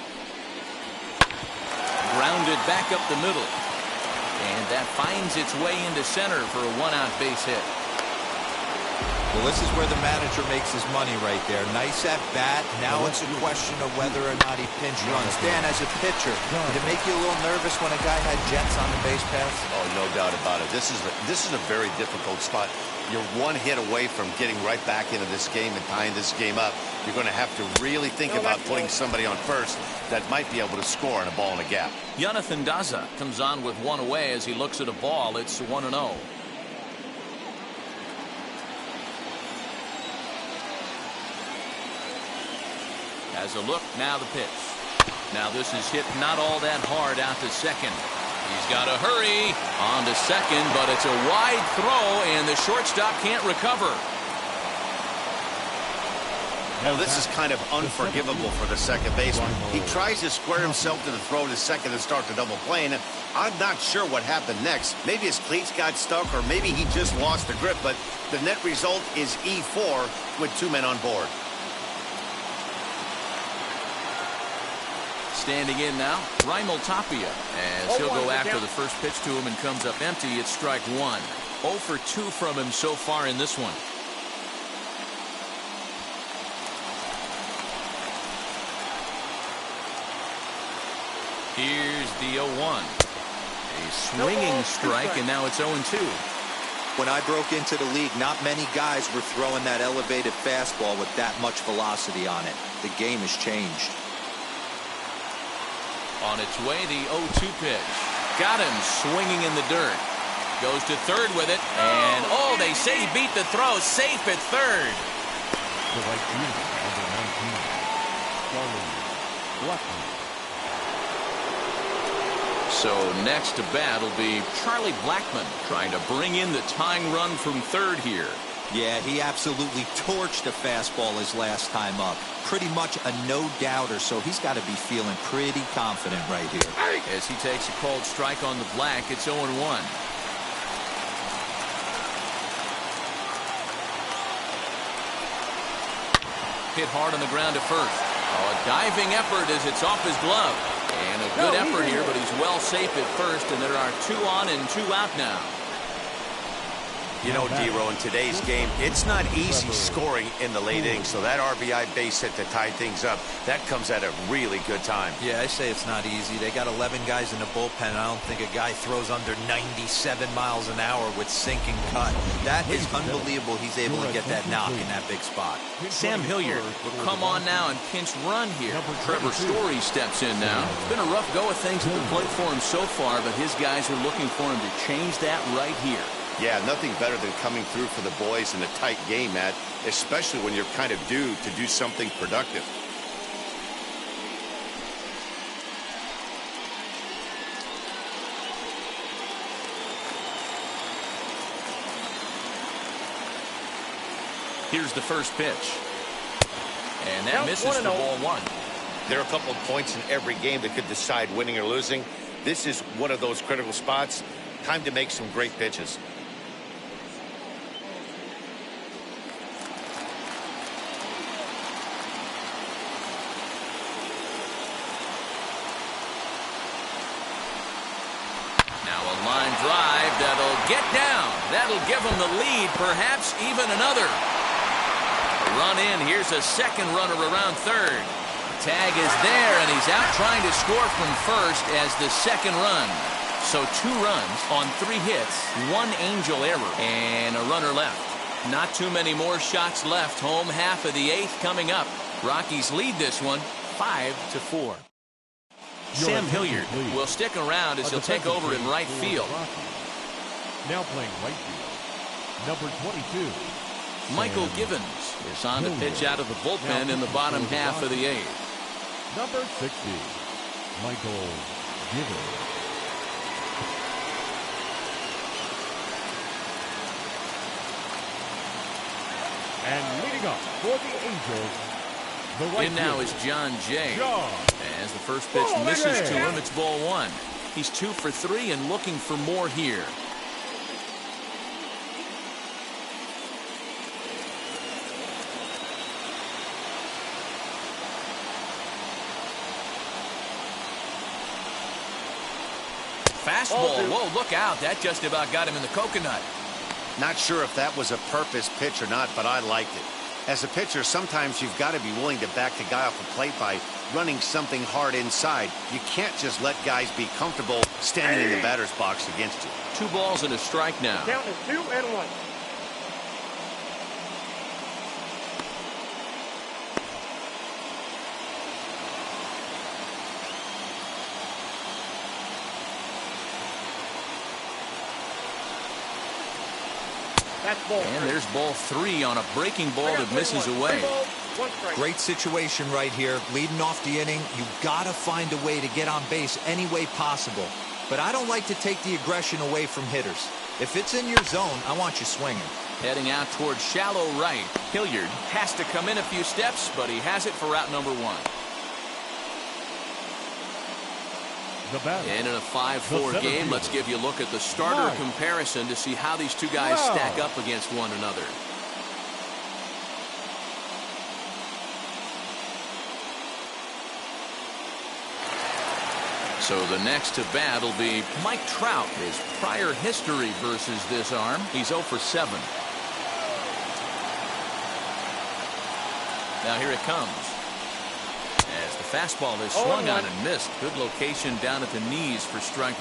Grounded back up the middle. And that finds its way into center for a 1-out base hit. Well, this is where the manager makes his money right there. Nice at bat. Now it's a question of whether or not he pinch runs. Dan, as a pitcher, did it make you a little nervous when a guy had jets on the base paths? Oh, no doubt about it. This is a very difficult spot. You're one hit away from getting right back into this game and tying this game up. You're going to have to really think about putting somebody on first that might be able to score on a ball in a gap. Jonathan Daza comes on with one away as he looks at a ball. It's 1-0. Has a look, now the pitch. Now this is hit not all that hard out to second. He's got to hurry on to second, but it's a wide throw, and the shortstop can't recover. Well, this is kind of unforgivable for the second baseman. He tries to square himself to the throw to second and start the double play, and I'm not sure what happened next. Maybe his cleats got stuck, or maybe he just lost the grip, but the net result is E4 with 2 men on board. Standing in now, Raimel Tapia, as he'll go after the first pitch to him and comes up empty. It's strike one. 0 for 2 from him so far in this one. Here's the 0-1. A swinging strike, and now it's 0-2. When I broke into the league, not many guys were throwing that elevated fastball with that much velocity on it. The game has changed. On its way, the 0-2 pitch. Got him swinging in the dirt. Goes to third with it, and they say he beat the throw. Safe at third. The right fielder, number 19, Charlie Blackman. So next to bat will be Charlie Blackman, trying to bring in the tying run from third here. Yeah, he absolutely torched the fastball his last time up. Pretty much a no-doubter, so he's got to be feeling pretty confident right here. As he takes a called strike on the black, it's 0-1. Hit hard on the ground at first. A diving effort as it's off his glove. And a good effort here, but he's well safe at first, and there are 2 on and 2 out now. You know, D-Row, in today's game, it's not easy scoring in the late innings, so that RBI base hit to tie things up, that comes at a really good time. Yeah, I say it's not easy. They got 11 guys in the bullpen. I don't think a guy throws under 97 miles an hour with sinking cut. That is unbelievable. He's able to get that knock in that big spot. Sam Hilliard will come on now and pinch run here. Trevor Story steps in now. It's been a rough go of things at the plate for him so far, but his guys are looking for him to change that right here. Yeah, nothing better than coming through for the boys in a tight game, Matt, especially when you're kind of due to do something productive. Here's the first pitch. And that misses for ball 1. There are a couple of points in every game that could decide winning or losing. This is one of those critical spots. Time to make some great pitches. Line drive that'll get down. That'll give him the lead, perhaps even another. Run in. Here's a second runner around third. Tag is there, and he's out trying to score from first as the second run. So 2 runs on 3 hits, 1 Angel error, and a runner left. Not too many more shots left. Home half of the 8th coming up. Rockies lead this one 5-4. Sam Hilliard will stick around as he'll take over in right field. Now playing right field, number 22. Michael Givens is on to pitch out of the bullpen in the bottom half of the 8th. Number 60, Michael Givens. And leading up for the Angels, in now is John Jay. As the first pitch misses to him, it's ball 1. He's 2 for 3 and looking for more here. Fastball. Whoa, look out. That just about got him in the coconut. Not sure if that was a purpose pitch or not, but I liked it. As a pitcher, sometimes you've got to be willing to back the guy off the plate by running something hard inside. You can't just let guys be comfortable standing in the batter's box against you. 2 balls and a strike now. Count is 2-1. And there's ball 3 on a breaking ball that misses away. Great situation right here. Leading off the inning, you gotta find a way to get on base any way possible. But I don't like to take the aggression away from hitters. If it's in your zone, I want you swinging. Heading out towards shallow right. Hilliard has to come in a few steps, but he has it for route number 1. And in a 5-4 game, let's give you a look at the starter comparison to see how these two guys stack up against one another. So the next to bat will be Mike Trout. His prior history versus this arm, he's 0 for 7. Now here it comes. As the fastball is swung on and missed. Good location down at the knees for strike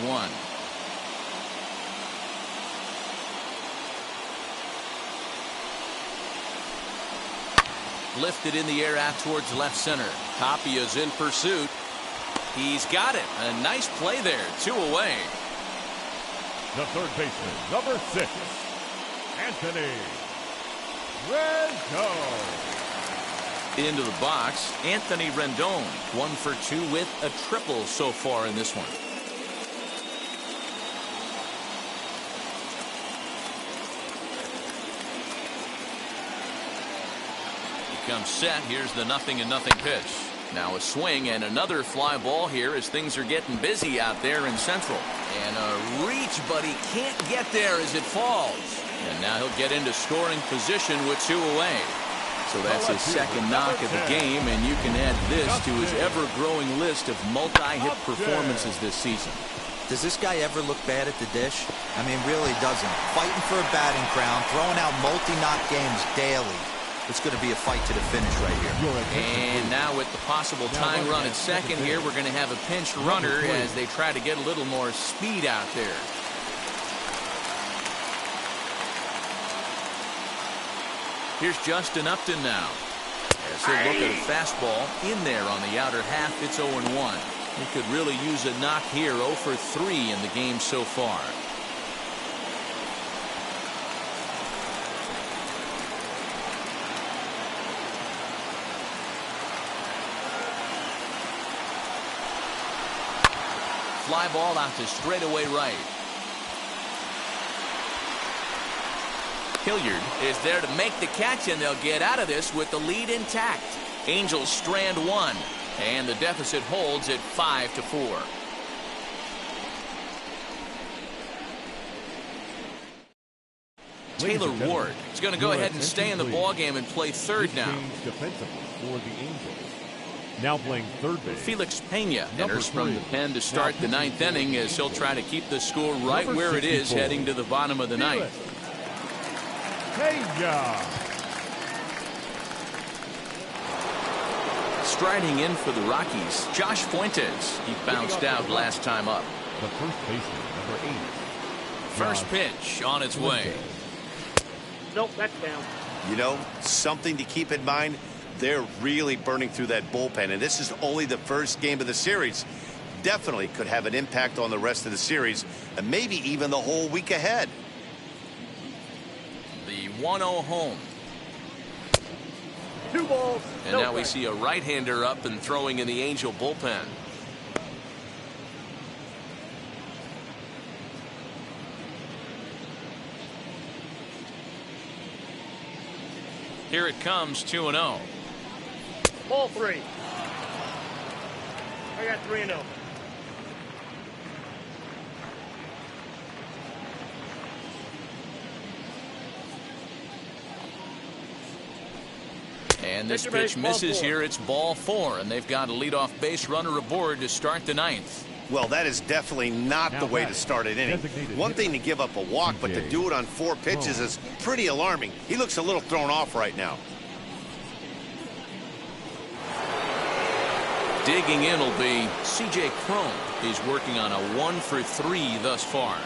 1. Lifted in the air out towards left center. Tapia's in pursuit. He's got it. A nice play there. 2 away. The third baseman, number 6, Anthony Rendon. Into the box, Anthony Rendon. 1 for 2 with a triple so far in this one. He comes set. Here's the 0-0 pitch. Now a swing and another fly ball here as things are getting busy out there in Central. And a reach, but he can't get there as it falls. And now he'll get into scoring position with 2 away. So that's his second knock of the game, and you can add this to his ever-growing list of multi-hit performances this season. Does this guy ever look bad at the dish? I mean, really doesn't. Fighting for a batting crown, throwing out multi-knock games daily. It's going to be a fight to the finish right here. And now with the possible tying run at second here, we're going to have a pinch runner as they try to get a little more speed out there. Here's Justin Upton now. As he'll look at a fastball in there on the outer half, it's 0-1. He could really use a knock here. 0 for 3 in the game so far. Fly ball out to straightaway right. Hilliard is there to make the catch, and they'll get out of this with the lead intact. Angels strand 1, and the deficit holds at 5-4. Taylor Ward is going to go ahead and stay in the ballgame and play third now. Defensively for the Angels. Now playing third base. Felix Pena enters from the pen to start the 9th inning as he'll try to keep the score right where it is heading to the bottom of the 9th. Striding in for the Rockies, Josh Fuentes. He bounced out last time up. The first baseman, number 8. First pitch on its way. Nope, that's down. You know, something to keep in mind. They're really burning through that bullpen, and this is only the first game of the series. Definitely could have an impact on the rest of the series, and maybe even the whole week ahead. The 1-0 home. 2 balls. And now we see a right-hander up and throwing in the Angel bullpen. Here it comes, 2-0. Ball 3. I got 3-0. And this pitch misses here. It's ball 4, and they've got a leadoff base runner aboard to start the 9th. Well, that is definitely not the way to start an inning. One thing to give up a walk, but to do it on 4 pitches is pretty alarming. He looks a little thrown off right now. Digging in will be C.J. Cron. He's working on a 1 for 3 thus far.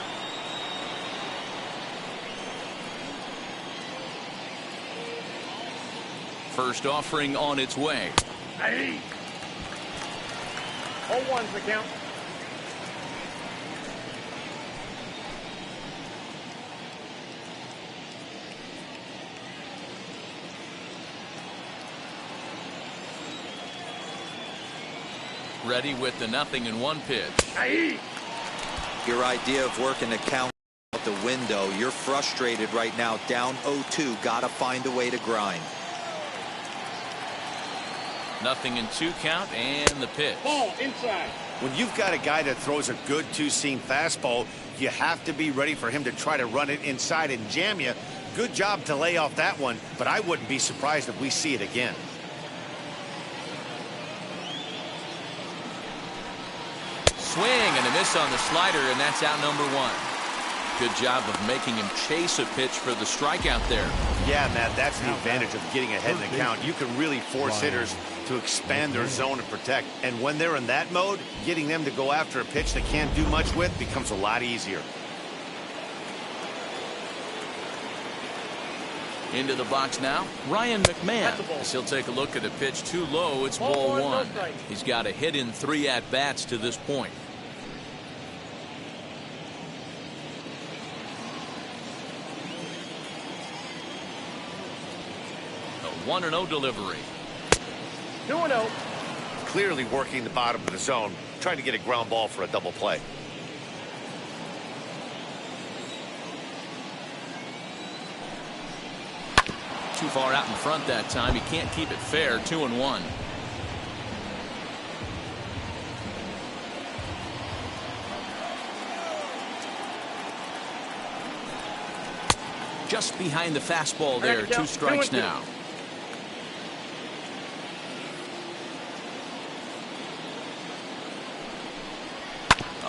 First offering on its way. 0-1's the count. Ready with the 0-1 pitch. Your idea of working the count the window. You're frustrated right now, down 0-2. Got to find a way to grind. 0-2 count and the pitch. Ball inside. When you've got a guy that throws a good two-seam fastball, you have to be ready for him to try to run it inside and jam you. Good job to lay off that one, but I wouldn't be surprised if we see it again. Swing and a miss on the slider, and that's out number 1. Good job of making him chase a pitch for the strikeout there. Yeah, Matt, that's the advantage of getting ahead in the count. You can really force hitters to expand their zone and protect. And when they're in that mode, getting them to go after a pitch they can't do much with becomes a lot easier. Into the box now, Ryan McMahon. As he'll take a look at a pitch too low, it's ball 1. He's got a hit in 3 at-bats to this point. A 1-0 delivery. 2-0. Clearly working the bottom of the zone, trying to get a ground ball for a double play. Too far out in front that time. He can't keep it fair. 2-1. Just behind the fastball there. 2 strikes now.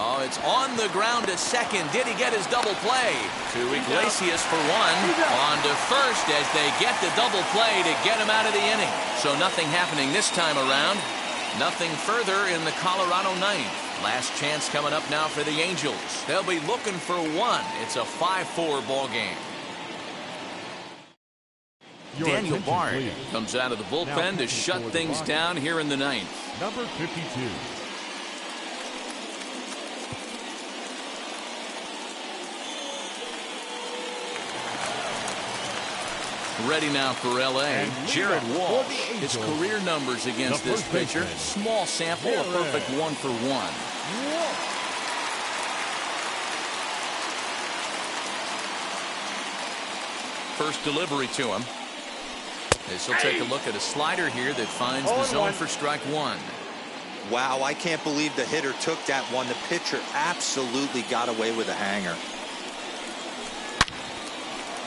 Oh, it's on the ground to second. Did he get his double play? To Iglesias for 1. On to first as they get the double play to get him out of the inning. So nothing happening this time around. Nothing further in the Colorado ninth. Last chance coming up now for the Angels. They'll be looking for 1. It's a 5-4 ball game. Daniel Bard comes out of the bullpen to shut things down here in the ninth. Number 52. Ready now for LA. Jared Walsh. His career numbers against this pitcher. Small sample, a perfect 1 for 1. First delivery to him. As he'll take a look at a slider here that finds the zone for strike 1. Wow, I can't believe the hitter took that one. The pitcher absolutely got away with a hanger.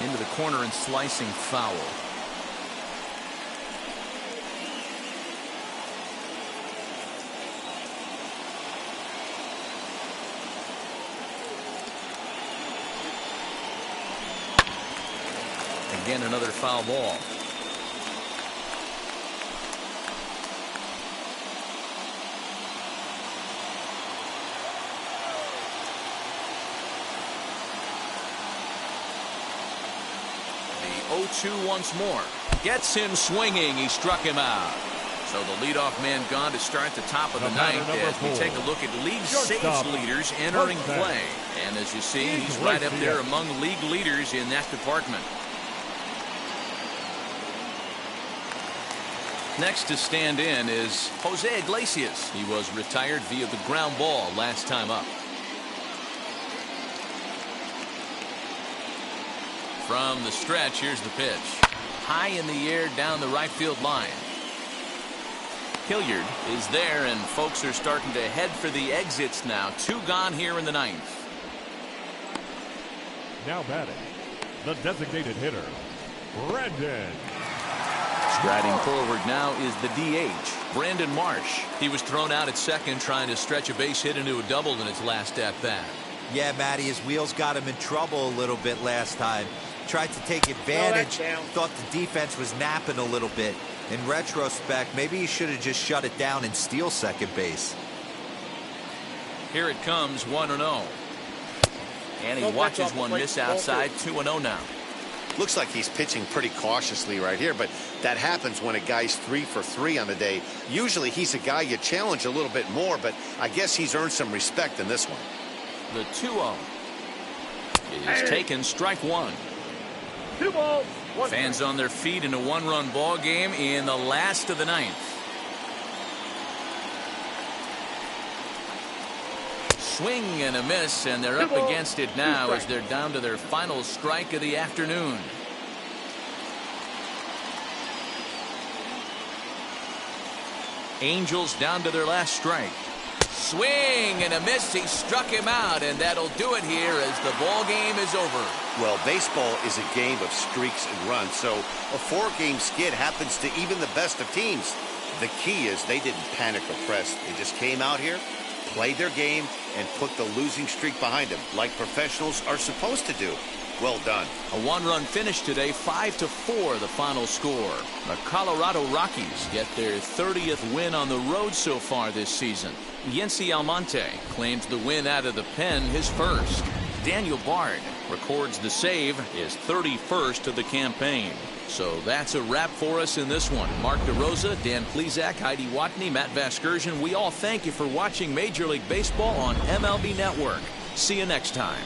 Into the corner and slicing foul. Again, another foul ball. The 0-2 once more. Gets him swinging. He struck him out. So the leadoff man gone to start the top of the ninth as we take a look at league saves leaders entering play. And as you see, he's right up there among league leaders in that department. Next to stand in is Jose Iglesias. He was retired via the ground ball last time up. From the stretch, here's the pitch. High in the air down the right field line. Hilliard is there, and folks are starting to head for the exits now. 2 gone here in the ninth. Now batting, the designated hitter, Brandon. Striding forward now is the DH, Brandon Marsh. He was thrown out at second trying to stretch a base hit into a double in his last at-bat. Yeah, Matty, his wheels got him in trouble a little bit last time. Tried to take advantage, thought the defense was napping a little bit. In retrospect, maybe he should have just shut it down and steal second base. Here it comes, 1-0. And he watches one miss outside, 2-0 now. Looks like he's pitching pretty cautiously right here, but that happens when a guy's 3 for 3 on the day. Usually he's a guy you challenge a little bit more, but I guess he's earned some respect in this one. The 2-0 is taken, strike 1. 2 balls, 1 Fans on their feet in a 1-run ball game in the last of the ninth. swing and a miss, and they're up against it now as they're down to their final strike of the afternoon. Angels down to their last strike. Swing and a miss. He struck him out, and that'll do it here as the ball game is over. Well, baseball is a game of streaks and runs, so a 4-game skid happens to even the best of teams. The key is they didn't panic or press. They just came out here, played their game, and put the losing streak behind them, like professionals are supposed to do. Well done. A 1-run finish today, 5-4 the final score. The Colorado Rockies get their 30th win on the road so far this season. Yency Almonte claims the win out of the pen, his first. Daniel Bard records the save, his 31st of the campaign. So that's a wrap for us in this one. Mark DeRosa, Dan Plezak, Heidi Watney, Matt Vasgersian, we all thank you for watching Major League Baseball on MLB Network. See you next time.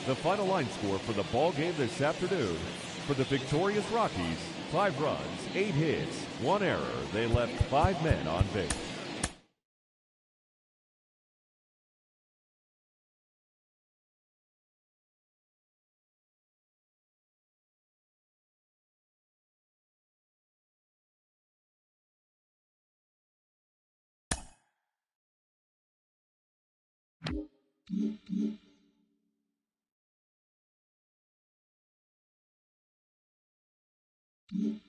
The final line score for the ball game this afternoon: for the victorious Rockies, 5 runs, 8 hits, 1 error. They left 5 men on base. Mm-hmm.